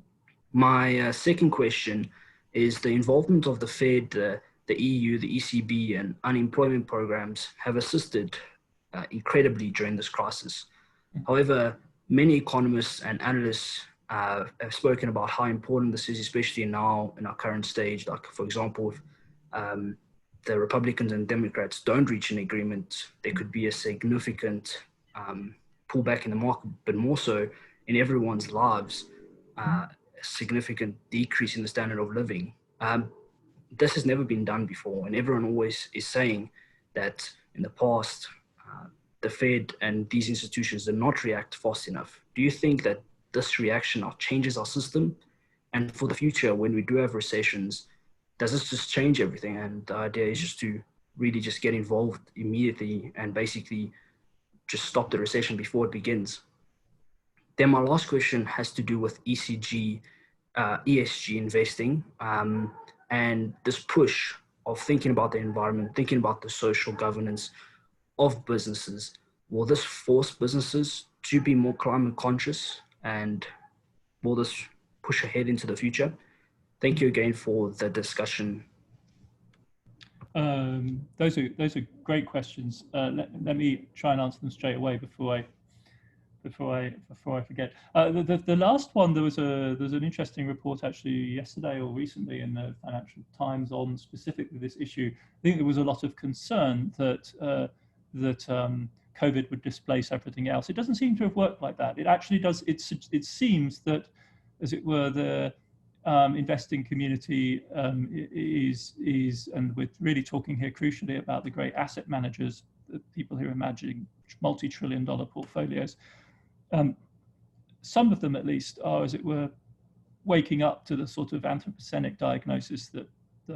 My second question is the involvement of the Fed, the EU, the ECB, and unemployment programs have assisted incredibly during this crisis. However, many economists and analysts have spoken about how important this is, especially now in our current stage. Like, for example, if the Republicans and Democrats don't reach an agreement, there could be a significant pullback in the market, but more so in everyone's lives, a significant decrease in the standard of living. This has never been done before, and everyone always is saying that in the past, the Fed and these institutions did not react fast enough. Do you think that this reaction now changes our system? And for the future, when we do have recessions, does this just change everything? And the idea is just to really just get involved immediately and basically just stop the recession before it begins. Then my last question has to do with ESG investing, and this push of thinking about the environment, thinking about the social governance of businesses. Will this force businesses to be more climate conscious, and will this push ahead into the future? Thank you again for the discussion. Those are great questions. Let me try and answer them straight away before I forget. The last one, there was an interesting report actually yesterday or recently in the Financial Times on specifically this issue. I think there was a lot of concern that COVID would displace everything else. It doesn't seem to have worked like that. It actually does. It seems that, as it were, the investing community is, and we're really talking here crucially about the great asset managers, the people who are managing multi-trillion-dollar portfolios. Some of them, at least, are, as it were, waking up to the sort of anthropocenic diagnosis that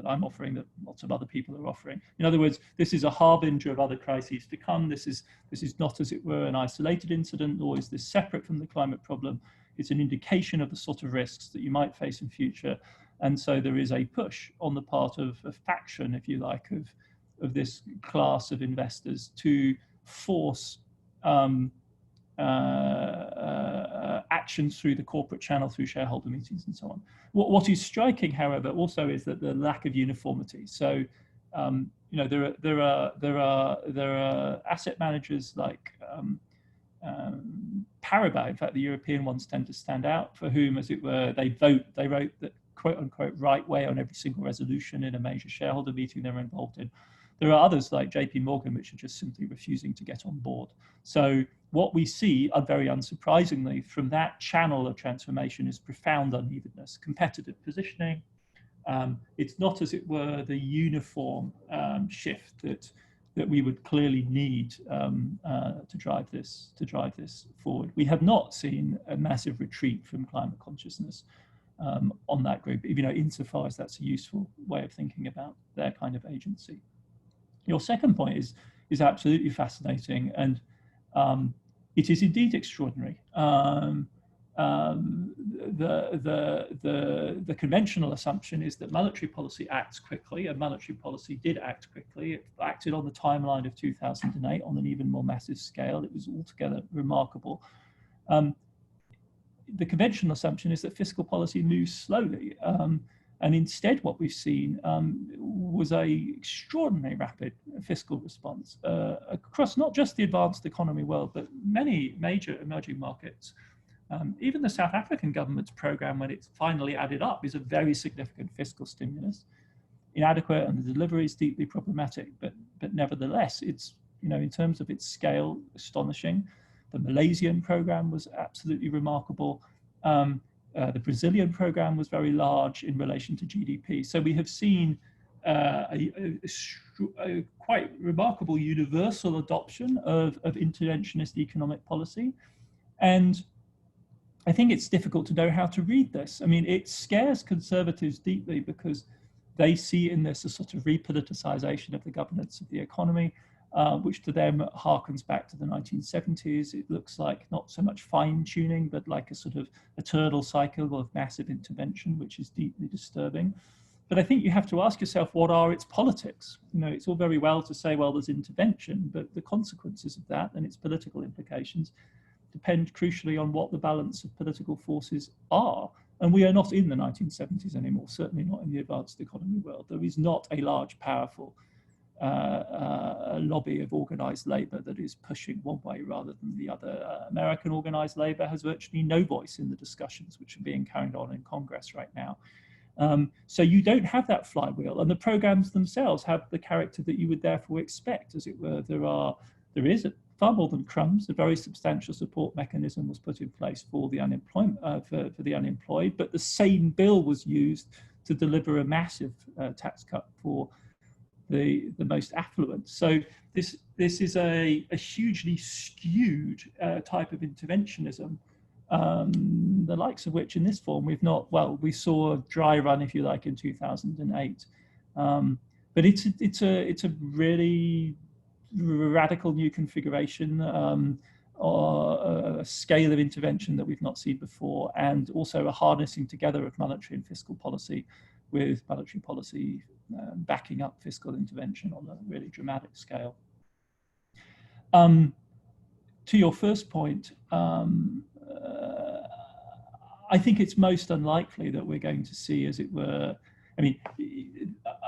I'm offering, that lots of other people are offering. In other words, this is a harbinger of other crises to come. This is not, as it were, an isolated incident, nor is this separate from the climate problem. It's an indication of the sort of risks that you might face in future. And so there is a push on the part of a faction, if you like, of this class of investors to force actions through the corporate channel, through shareholder meetings and so on. What is striking, however, also is that the lack of uniformity. So, there are asset managers like Paribas. In fact, the European ones tend to stand out, for whom, as it were, they wrote the quote unquote right way on every single resolution in a major shareholder meeting they're involved in. There are others like JP Morgan, which are just simply refusing to get on board. So what we see, very unsurprisingly, from that channel of transformation is profound unevenness, competitive positioning. It's not, as it were, the uniform shift that we would clearly need to drive this forward. We have not seen a massive retreat from climate consciousness on that group, insofar as that's a useful way of thinking about their kind of agency. Your second point is absolutely fascinating, and it is indeed extraordinary. The conventional assumption is that monetary policy acts quickly, and monetary policy did act quickly. It acted on the timeline of 2008 on an even more massive scale. It was altogether remarkable. The conventional assumption is that fiscal policy moves slowly. And instead, what we've seen was an extraordinary rapid fiscal response across not just the advanced economy world, but many major emerging markets. Even the South African government's program, when it's finally added up, is a very significant fiscal stimulus. Inadequate, and the delivery is deeply problematic, but nevertheless, it's, in terms of its scale, astonishing. The Malaysian program was absolutely remarkable. The Brazilian program was very large in relation to GDP. So we have seen a quite remarkable universal adoption of interventionist economic policy. And I think it's difficult to know how to read this. I mean, it scares conservatives deeply because they see in this a sort of repoliticization of the governance of the economy, which to them harkens back to the 1970s. It looks like not so much fine-tuning, but like a sort of eternal cycle of massive intervention, which is deeply disturbing. But I think you have to ask yourself, what are its politics? You know, it's all very well to say, well, there's intervention, but the consequences of that and its political implications depend crucially on what the balance of political forces are. And we are not in the 1970s anymore, certainly not in the advanced economy world. There is not a large, powerful lobby of organized labor that is pushing one way rather than the other. American organized labor has virtually no voice in the discussions which are being carried on in Congress right now. So you don't have that flywheel, and the programs themselves have the character that you would therefore expect, as it were. There is far more than crumbs. A very substantial support mechanism was put in place for the for the unemployed, but the same bill was used to deliver a massive tax cut for the most affluent. So this is a hugely skewed type of interventionism, the likes of which in this form we've not, well, we saw a dry run, if you like, in 2008. But it's a really radical new configuration, or a scale of intervention that we've not seen before, and also a harnessing together of monetary and fiscal policy, with monetary policy backing up fiscal intervention on a really dramatic scale. To your first point, I think it's most unlikely that we're going to see, as it were, I mean,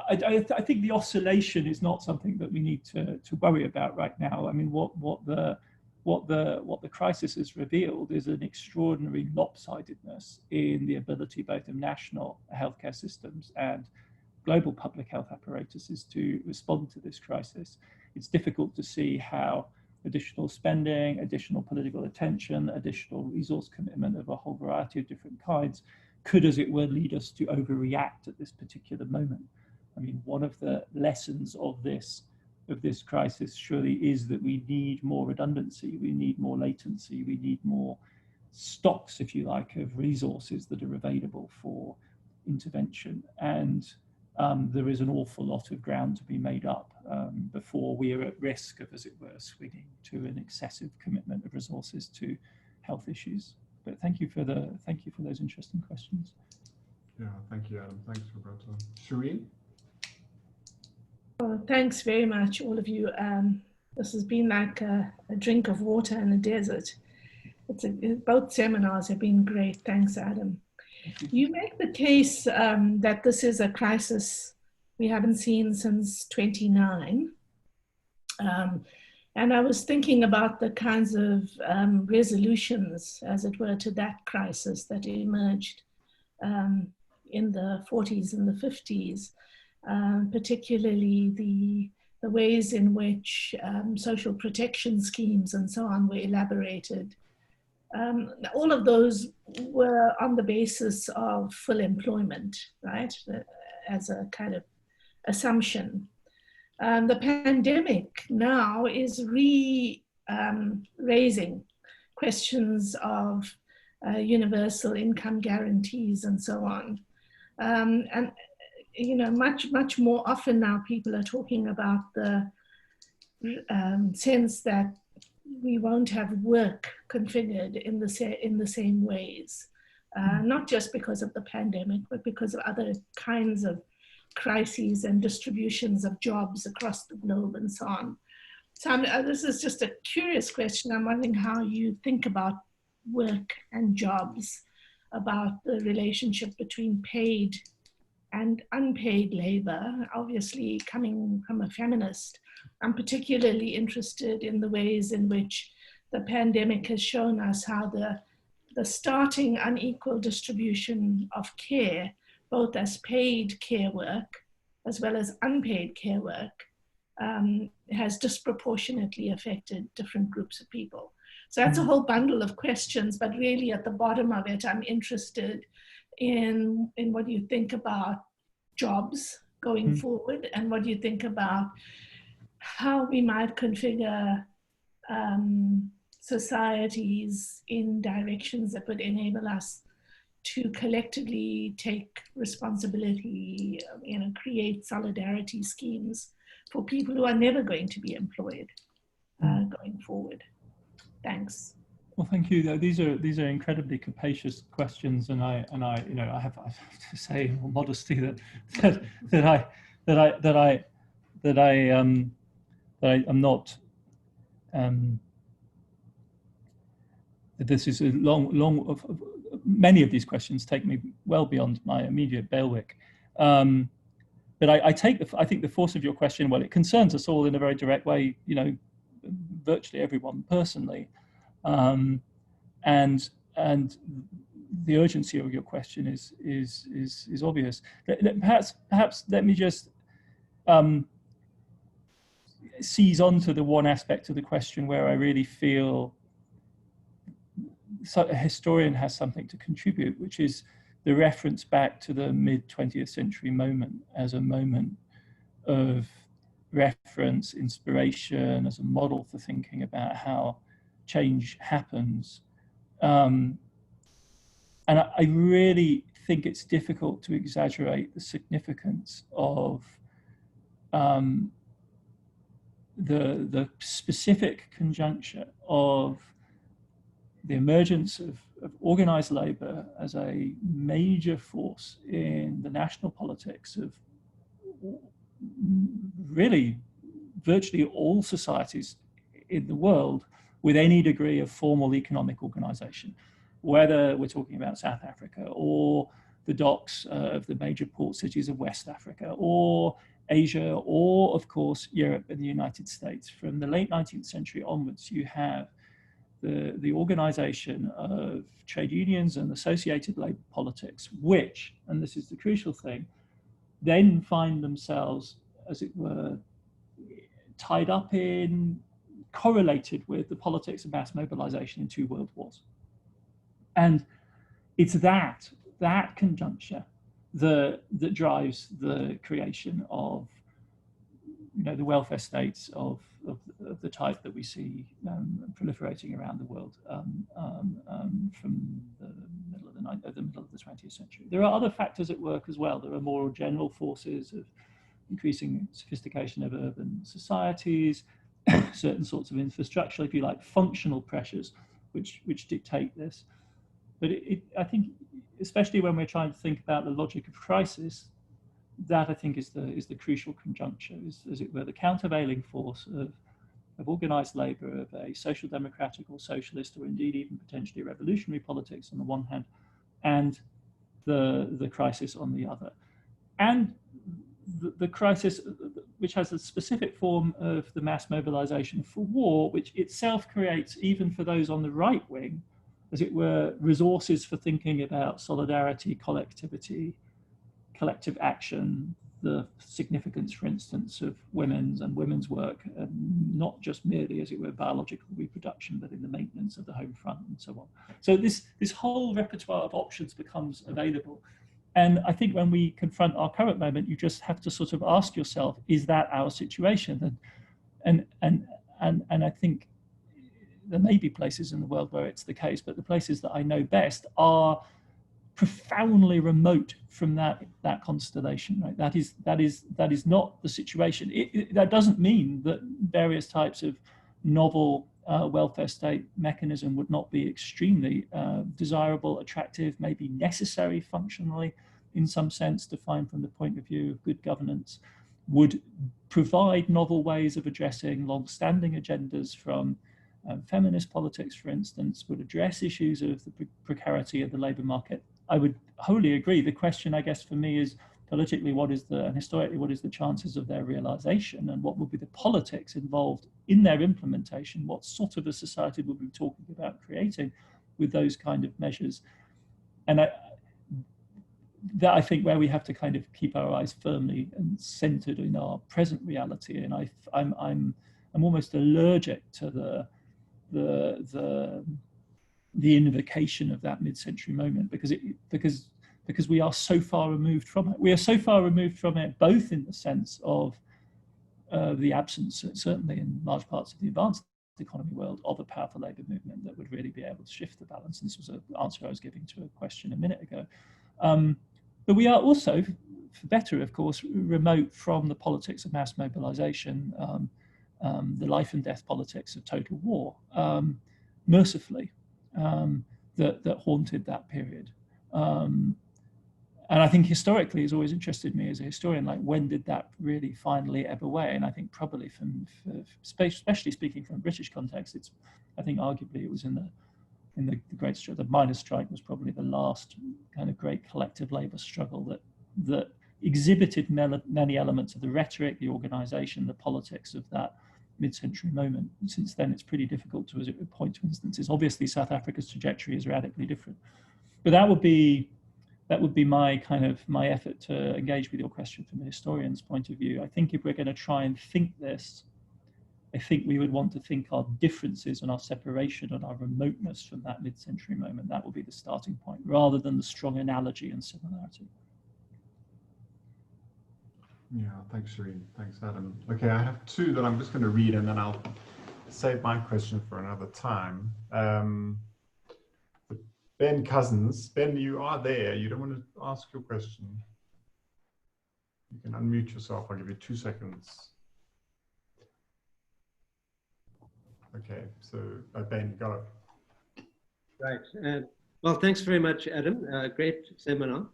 I think the oscillation is not something that we need to worry about right now. I mean, what the crisis has revealed is an extraordinary lopsidedness in the ability both of national healthcare systems and global public health apparatuses to respond to this crisis. It's difficult to see how additional spending, additional political attention, additional resource commitment of a whole variety of different kinds could, as it were, lead us to overreact at this particular moment. I mean, one of the lessons of this crisis surely is that we need more redundancy, we need more latency, we need more stocks, if you like, of resources that are available for intervention. And there is an awful lot of ground to be made up before we are at risk of, as it were, swinging to an excessive commitment of resources to health issues. But thank you for those interesting questions. Yeah, thank you, Adam. Thanks, Roberto. Shireen? Well, thanks very much, all of you. This has been like a drink of water in a desert. Both seminars have been great. Thanks, Adam. You make the case that this is a crisis we haven't seen since 29. And I was thinking about the kinds of resolutions, as it were, to that crisis that emerged in the 40s and the 50s, particularly the ways in which social protection schemes and so on were elaborated. All of those were on the basis of full employment, right, as a kind of assumption. The pandemic now is raising questions of universal income guarantees and so on. And, you know, much more often now people are talking about the sense that we won't have work configured in the same ways, not just because of the pandemic, but because of other kinds of crises and distributions of jobs across the globe and so on. So this is just a curious question. I'm wondering how you think about work and jobs, about the relationship between paid and unpaid labor. Obviously, coming from a feminist, I'm particularly interested in the ways in which the pandemic has shown us how the starting unequal distribution of care, both as paid care work as well as unpaid care work, has disproportionately affected different groups of people. So that's a whole bundle of questions, but really at the bottom of it, I'm interested in what you think about jobs going forward, and what you think about how we might configure societies in directions that would enable us to collectively take responsibility, you know, create solidarity schemes for people who are never going to be employed going forward. Thanks. Well, thank you. These are incredibly capacious questions, and I have to say in all modesty that I'm not. This is a long. Many of these questions take me well beyond my immediate bailiwick. But I think the force of your question, well, it concerns us all in a very direct way, virtually everyone personally. And the urgency of your question is obvious. Perhaps let me just seize onto the one aspect of the question where I really feel a historian has something to contribute, which is the reference back to the mid-20th century moment as a moment of reference, inspiration, as a model for thinking about how change happens. And I really think it's difficult to exaggerate the significance of the specific conjuncture of the emergence of organized labor as a major force in the national politics of really virtually all societies in the world with any degree of formal economic organization, whether we're talking about South Africa or the docks of the major port cities of West Africa or Asia or, of course, Europe and the United States. From the late 19th century onwards, you have the organization of trade unions and associated labor politics, which, and this is the crucial thing, then find themselves, as it were, tied up in, correlated with the politics of mass mobilization in 2 world wars. And it's that conjuncture that drives the creation of the welfare states of the type that we see proliferating around the world from the middle of the 20th century. There are other factors at work as well. There are more general forces of increasing sophistication of urban societies, certain sorts of infrastructure, if you like, functional pressures, which dictate this. But I think, especially when we're trying to think about the logic of crisis, that I think is the crucial conjuncture, as it were, the countervailing force of organized labor, of a social democratic or socialist, or indeed even potentially revolutionary politics on the one hand, and the crisis on the other. And the crisis, which has a specific form of the mass mobilization for war, which itself creates, even for those on the right wing, as it were, resources for thinking about solidarity, collectivity, collective action, the significance, for instance, of women's work, not just merely, as it were, biological reproduction, but in the maintenance of the home front and so on. So this whole repertoire of options becomes available. And I think when we confront our current moment, you just have to sort of ask yourself, is that our situation? And I think there may be places in the world where it's the case, but the places that I know best are profoundly remote from that constellation, right? That is not the situation. That doesn't mean that various types of novel welfare state mechanism would not be extremely desirable, attractive, maybe necessary functionally in some sense, defined from the point of view of good governance, would provide novel ways of addressing long-standing agendas from feminist politics, for instance, would address issues of the precarity of the labor market. I would wholly agree. The question, I guess, for me is politically, and historically, what is the chances of their realization, and what would be the politics involved in their implementation? What sort of a society would we be talking about creating with those kind of measures? And that I think where we have to kind of keep our eyes firmly and centered in our present reality. And I'm almost allergic to the invocation of that mid-century moment, because we are so far removed from it. We are so far removed from it, both in the sense of the absence, certainly in large parts of the advanced economy world, of a powerful labor movement that would really be able to shift the balance. And this was an answer I was giving to a question a minute ago. But we are also, for better, of course, remote from the politics of mass mobilization, the life and death politics of total war, mercifully. that haunted that period. And I think historically has always interested me as a historian, like when did that really finally ebb away? And I think probably especially speaking from a British context, I think arguably it was in the great strike. The miners' strike was probably the last kind of great collective labor struggle that exhibited many elements of the rhetoric, the organization, the politics of that mid-century moment. And since then, it's pretty difficult to point to instances. Obviously, South Africa's trajectory is radically different, but that would be my effort to engage with your question from a historian's point of view. I think if we're going to try and think this, I think we would want to think our differences and our separation and our remoteness from that mid-century moment. That will be the starting point, rather than the strong analogy and similarity. Yeah, thanks, Shireen. Thanks, Adam. Okay, I have two that I'm just going to read, and then I'll save my question for another time. Ben Cousins. Ben, you are there. You don't want to ask your question. You can unmute yourself. I'll give you 2 seconds. Okay, so Ben, go. Right. Well, thanks very much, Adam. Great seminar.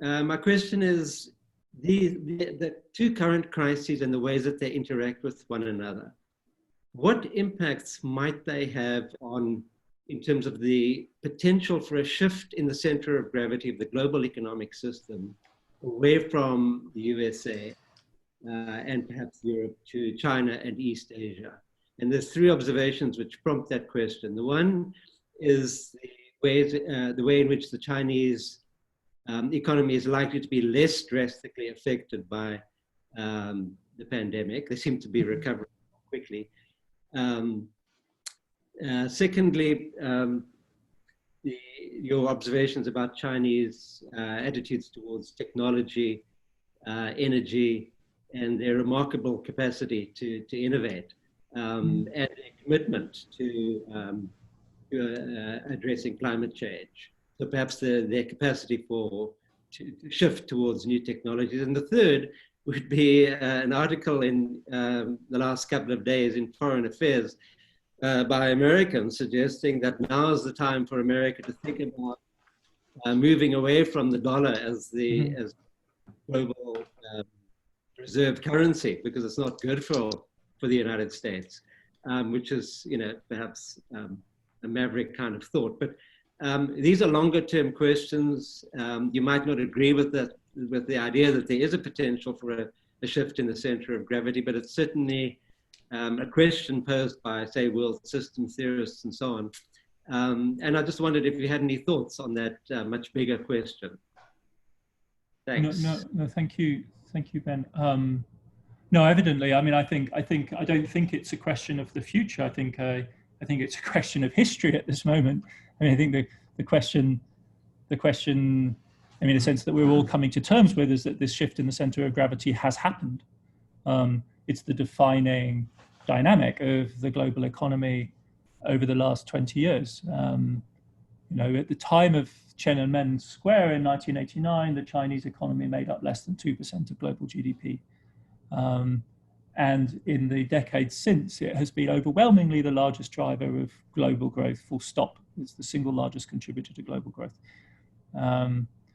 My question is the two current crises and the ways that they interact with one another. What impacts might they have in terms of the potential for a shift in the center of gravity of the global economic system away from the USA and perhaps Europe to China and East Asia? And there's three observations which prompt that question. The one is the way in which the Chinese economy is likely to be less drastically affected by the pandemic. They seem to be recovering quickly. Secondly, your observations about Chinese attitudes towards technology, energy, and their remarkable capacity to innovate, and their commitment to addressing climate change. So perhaps their capacity to shift towards new technologies. And the third would be an article in the last couple of days in Foreign Affairs by Americans suggesting that now is the time for America to think about moving away from the dollar as as global reserve currency, because it's not good for the United States, which is, perhaps a maverick kind of thought. But these are longer term questions. You might not agree with the idea that there is a potential for a shift in the center of gravity, but it's certainly a question posed by, say, world system theorists and so on. And I just wondered if you had any thoughts on that much bigger question. Thanks. No, thank you, Ben. No, evidently, I mean, I don't think it's a question of the future. I think it's a question of history at this moment. I mean, I think the question, I mean, in a sense that we're all coming to terms with, is that this shift in the center of gravity has happened. It's the defining dynamic of the global economy over the last 20 years. At the time of Tiananmen Square in 1989, the Chinese economy made up less than 2% of global GDP. And in the decades since, it has been overwhelmingly the largest driver of global growth, full stop. It's the single largest contributor to global growth.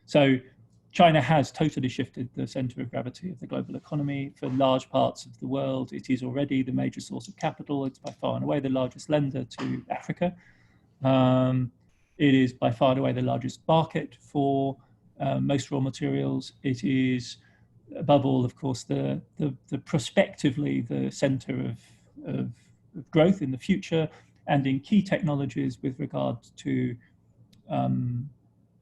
So China has totally shifted the center of gravity of the global economy. For large parts of the world, it is already the major source of capital. It's by far and away the largest lender to Africa. It is by far and away the largest market for most raw materials. It is, above all, of course, the prospectively the center of growth in the future, and in key technologies with regard to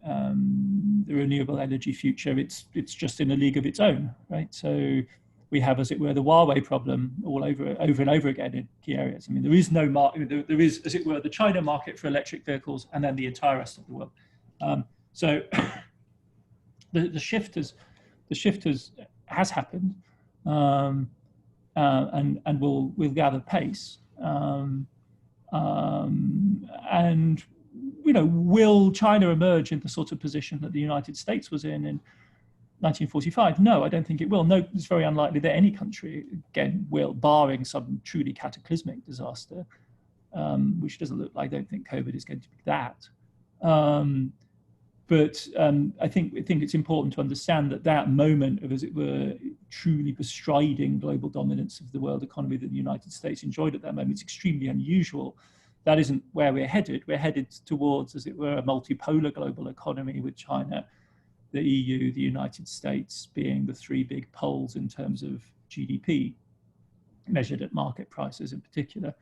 the renewable energy future. It's just in a league of its own, right? So we have, as it were, the Huawei problem all over and over again in key areas. I mean, there is no market. There is, as it were, the China market for electric vehicles, and then the entire rest of the world. So the shift has happened, and will gather pace. And will China emerge in the sort of position that the United States was in 1945? No, I don't think it will. No, it's very unlikely that any country, again, will, barring some truly cataclysmic disaster, which doesn't look like, I don't think COVID is going to be that. But I think it's important to understand that moment of, as it were, truly bestriding global dominance of the world economy that the United States enjoyed at that moment is extremely unusual. That isn't where we're headed. We're headed towards, as it were, a multipolar global economy with China, the EU, the United States being the three big poles in terms of GDP, measured at market prices in particular.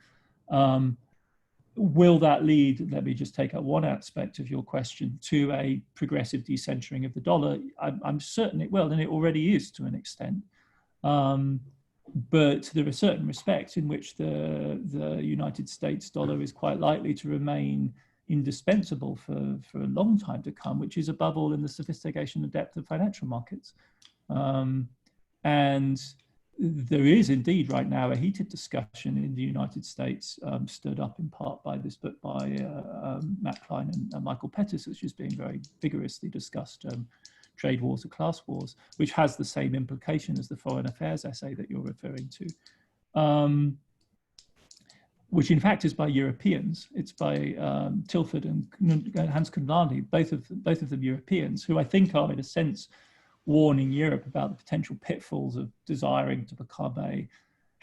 Will that lead, let me just take out one aspect of your question, to a progressive decentering of the dollar? I'm certain it will, and it already is to an extent. But there are certain respects in which the United States dollar is quite likely to remain indispensable for a long time to come, which is above all in the sophistication and depth of financial markets. And there is indeed right now a heated discussion in the United States, stirred up in part by this book by Matt Klein and Michael Pettis, which is being very vigorously discussed, Trade Wars or Class Wars, which has the same implication as the Foreign Affairs essay that you're referring to, which in fact is by Europeans. It's by Tilford and Hans Kunlani, both of them Europeans, who I think are in a sense warning Europe about the potential pitfalls of desiring to become a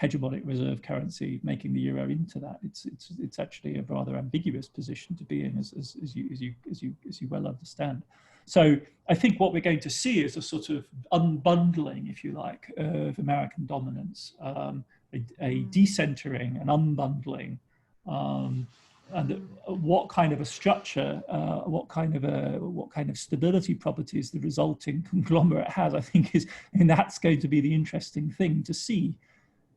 hegemonic reserve currency, making the euro into that. It's actually a rather ambiguous position to be in, as you well understand. So I think what we're going to see is a sort of unbundling, if you like, of American dominance, a decentering, an unbundling, and what kind of a structure, what kind of stability properties the resulting conglomerate has, I think and that's going to be the interesting thing to see.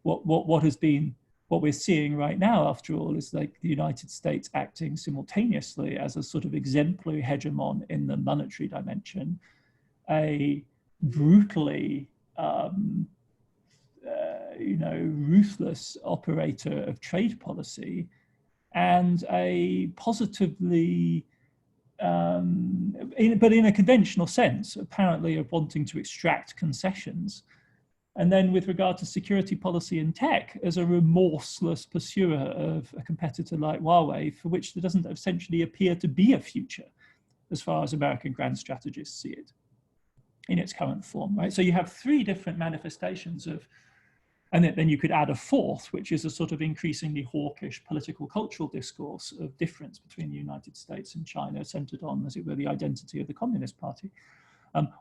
What we're seeing right now, after all, is like the United States acting simultaneously as a sort of exemplary hegemon in the monetary dimension, a brutally ruthless operator of trade policy, and a positively, but in a conventional sense, apparently of wanting to extract concessions. And then with regard to security policy and tech, as a remorseless pursuer of a competitor like Huawei, for which there doesn't essentially appear to be a future, as far as American grand strategists see it, in its current form, right? So you have three different manifestations of, and then you could add a fourth, which is a sort of increasingly hawkish political cultural discourse of difference between the United States and China, centered on, as it were, the identity of the Communist Party.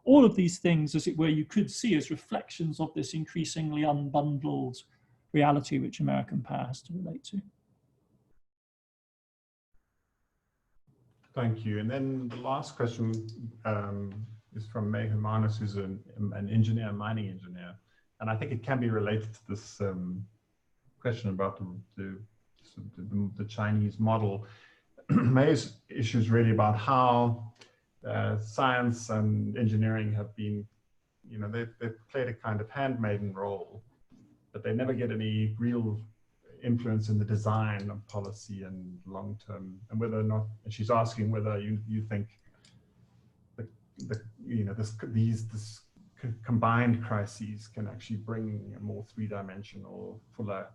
All of these things, as it were, you could see as reflections of this increasingly unbundled reality which American power has to relate to. Thank you. And then the last question is from May Hermanus, who's an engineer, a mining engineer. And I think it can be related to this question about the Chinese model. May's issue is really about how science and engineering have been, they've played a kind of handmaiden role, but they never get any real influence in the design of policy and long-term, and whether or not, and she's asking whether you think this combined crises can actually bring a more three-dimensional, fuller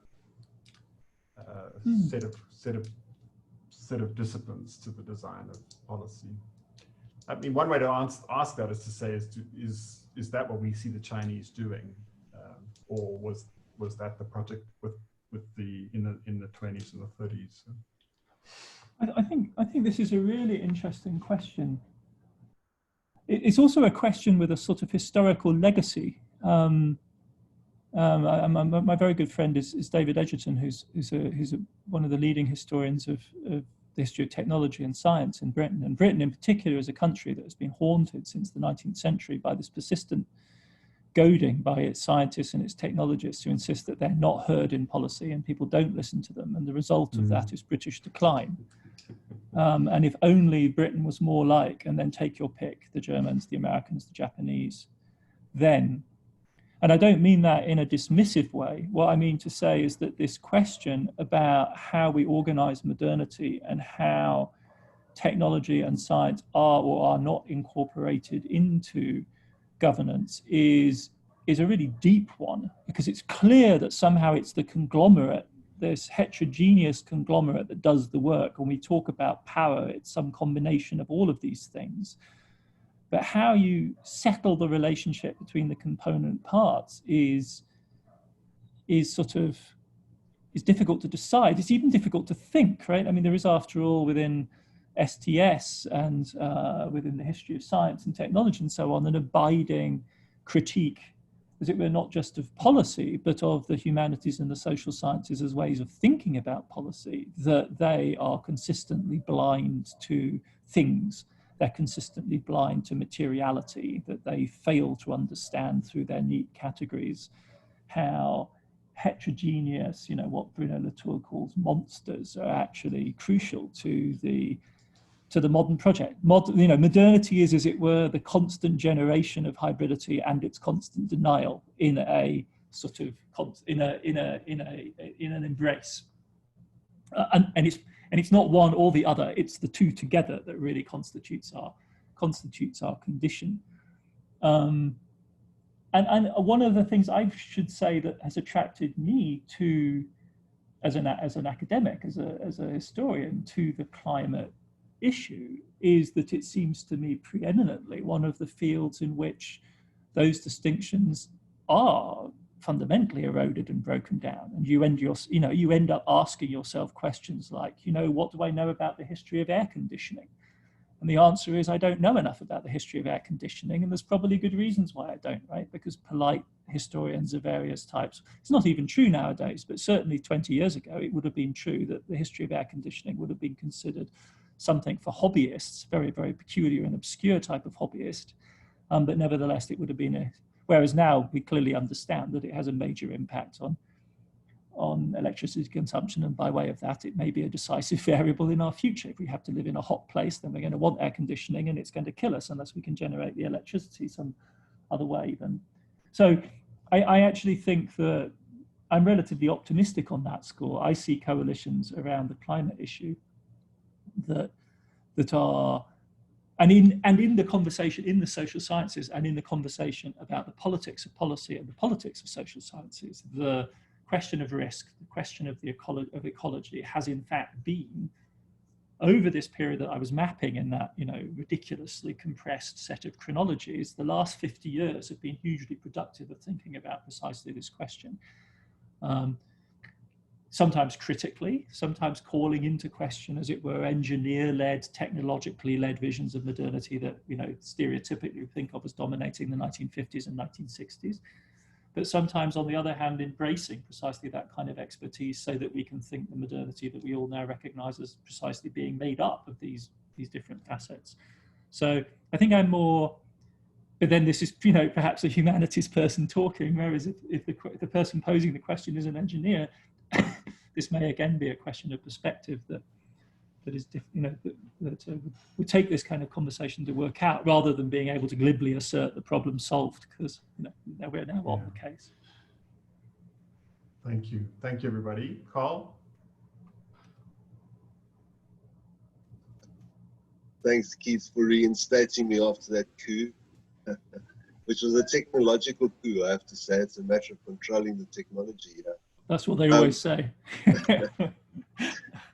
set of disciplines to the design of policy. I mean, one way to ask that is to say, is that what we see the Chinese doing, or was that the project in the 20s and the 30s? I think this is a really interesting question. It's also a question with a sort of historical legacy. My very good friend is David Edgerton, who's one of the leading historians of the history of technology and science in Britain. And Britain in particular is a country that has been haunted since the 19th century by this persistent goading by its scientists and its technologists who insist that they're not heard in policy and people don't listen to them. And the result of that is British decline. And if only Britain was more like, and then take your pick, the Germans, the Americans, the Japanese, then, and I don't mean that in a dismissive way. What I mean to say is that this question about how we organize modernity and how technology and science are or are not incorporated into governance is a really deep one, because it's clear that somehow it's the conglomerate this heterogeneous conglomerate that does the work. When we talk about power, it's some combination of all of these things. But how you settle the relationship between the component parts is difficult to decide. It's even difficult to think, right? I mean, there is, after all, within STS and within the history of science and technology and so on, an abiding critique, as it were, not just of policy, but of the humanities and the social sciences as ways of thinking about policy, that they are consistently blind to things. They're consistently blind to materiality, that they fail to understand through their neat categories how heterogeneous, you know, what Bruno Latour calls monsters, are actually crucial to the modern project. Modernity is, as it were, the constant generation of hybridity and its constant denial in a sort of in an embrace, and it's not one or the other. It's the two together that really constitutes our condition. And one of the things I should say that has attracted me to, as an academic, as a historian, to the climate issue, is that it seems to me preeminently one of the fields in which those distinctions are fundamentally eroded and broken down. And you end up asking yourself questions like, what do I know about the history of air conditioning? And the answer is, I don't know enough about the history of air conditioning, and there's probably good reasons why I don't, right? Because polite historians of various types, it's not even true nowadays, but certainly 20 years ago, it would have been true that the history of air conditioning would have been considered something for hobbyists, very, very peculiar and obscure type of hobbyist. But nevertheless, it would have been whereas now we clearly understand that it has a major impact on electricity consumption, and by way of that, it may be a decisive variable in our future. If we have to live in a hot place, then we're going to want air conditioning, and it's going to kill us unless we can generate the electricity some other way. So I actually think that I'm relatively optimistic on that score. I see coalitions around the climate issue that are, and in the conversation in the social sciences, and in the conversation about the politics of policy and the politics of social sciences, the question of risk, the question of ecology has in fact been, over this period that I was mapping in that ridiculously compressed set of chronologies, the last 50 years have been hugely productive of thinking about precisely this question. Sometimes critically, sometimes calling into question, as it were, engineer-led, technologically led visions of modernity that stereotypically we think of as dominating the 1950s and 1960s. But sometimes, on the other hand, embracing precisely that kind of expertise so that we can think the modernity that we all now recognize as precisely being made up of these different facets. So I think I'm more, but then this is, perhaps a humanities person talking, whereas if the person posing the question is an engineer, this may again be a question of perspective that is, that would take this kind of conversation to work out, rather than being able to glibly assert the problem solved, because we're now on the case. Thank you, everybody. Carl. Thanks, Keith, for reinstating me after that coup, which was a technological coup. I have to say, it's a matter of controlling the technology. That's what they always say.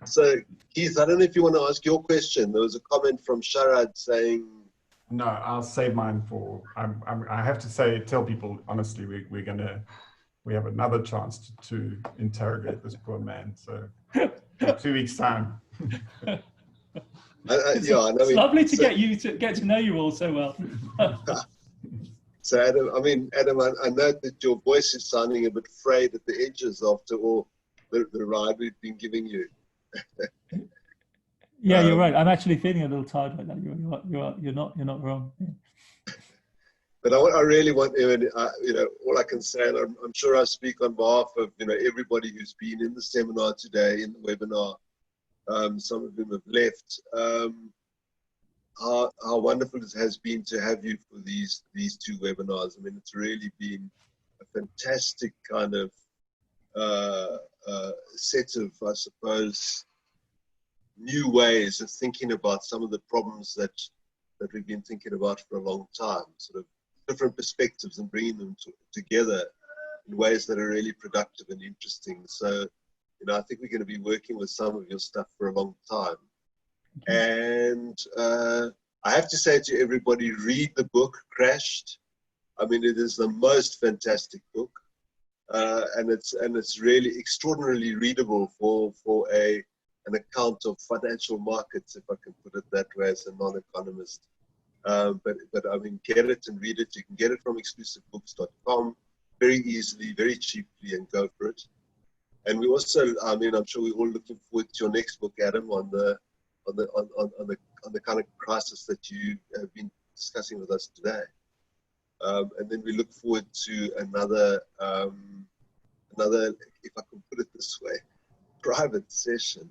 So, Keith, I don't know if you want to ask your question. There was a comment from Sharad saying... No, I'll save mine for... I have to tell people, honestly, we have another chance to interrogate this poor man. So, in 2 weeks' time. It's lovely to get to know you all so well. So, Adam, I note that your voice is sounding a bit frayed at the edges after all the ride we've been giving you. Yeah, you're right. I'm actually feeling a little tired right now. You're not wrong. Yeah. But I really want, all I can say, and I'm sure I speak on behalf of everybody who's been in the seminar today, in the webinar. Some of them have left. How wonderful it has been to have you for these two webinars. I mean, it's really been a fantastic kind of set of, I suppose, new ways of thinking about some of the problems that we've been thinking about for a long time, sort of different perspectives, and bringing them together in ways that are really productive and interesting. So You know, I think we're going to be working with some of your stuff for a long time. And I have to say to everybody, read the book, Crashed. I mean, it is the most fantastic book. And it's really extraordinarily readable for an account of financial markets, if I can put it that way, as a non-economist. But I mean, get it and read it. You can get it from exclusivebooks.com very easily, very cheaply, and go for it. And we also, I mean, I'm sure we're all looking forward to your next book, Adam, on the kind of crisis that you have been discussing with us today. And then we look forward to another, if I can put it this way, private session,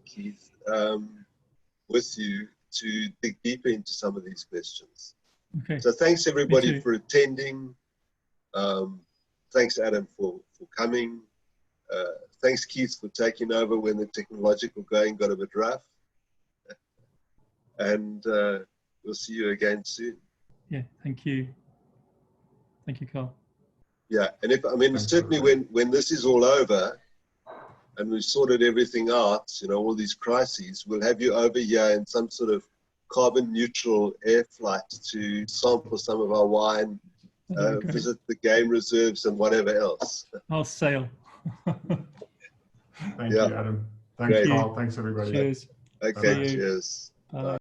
Keith, with you to dig deeper into some of these questions. Okay. So thanks everybody for attending. Thanks Adam for coming. Thanks Keith for taking over when the technological going got a bit rough. And we'll see you again soon. Yeah, thank you. Thank you, Carl. Yeah, and if, I mean, certainly when this is all over and we've sorted everything out, you know, all these crises, we'll have you over here in some sort of carbon neutral air flight to sample some of our wine, visit the game reserves and whatever else. I'll sail. Thank you, Adam. Thanks, Carl. Thanks, everybody. Cheers. Okay, cheers. Bye.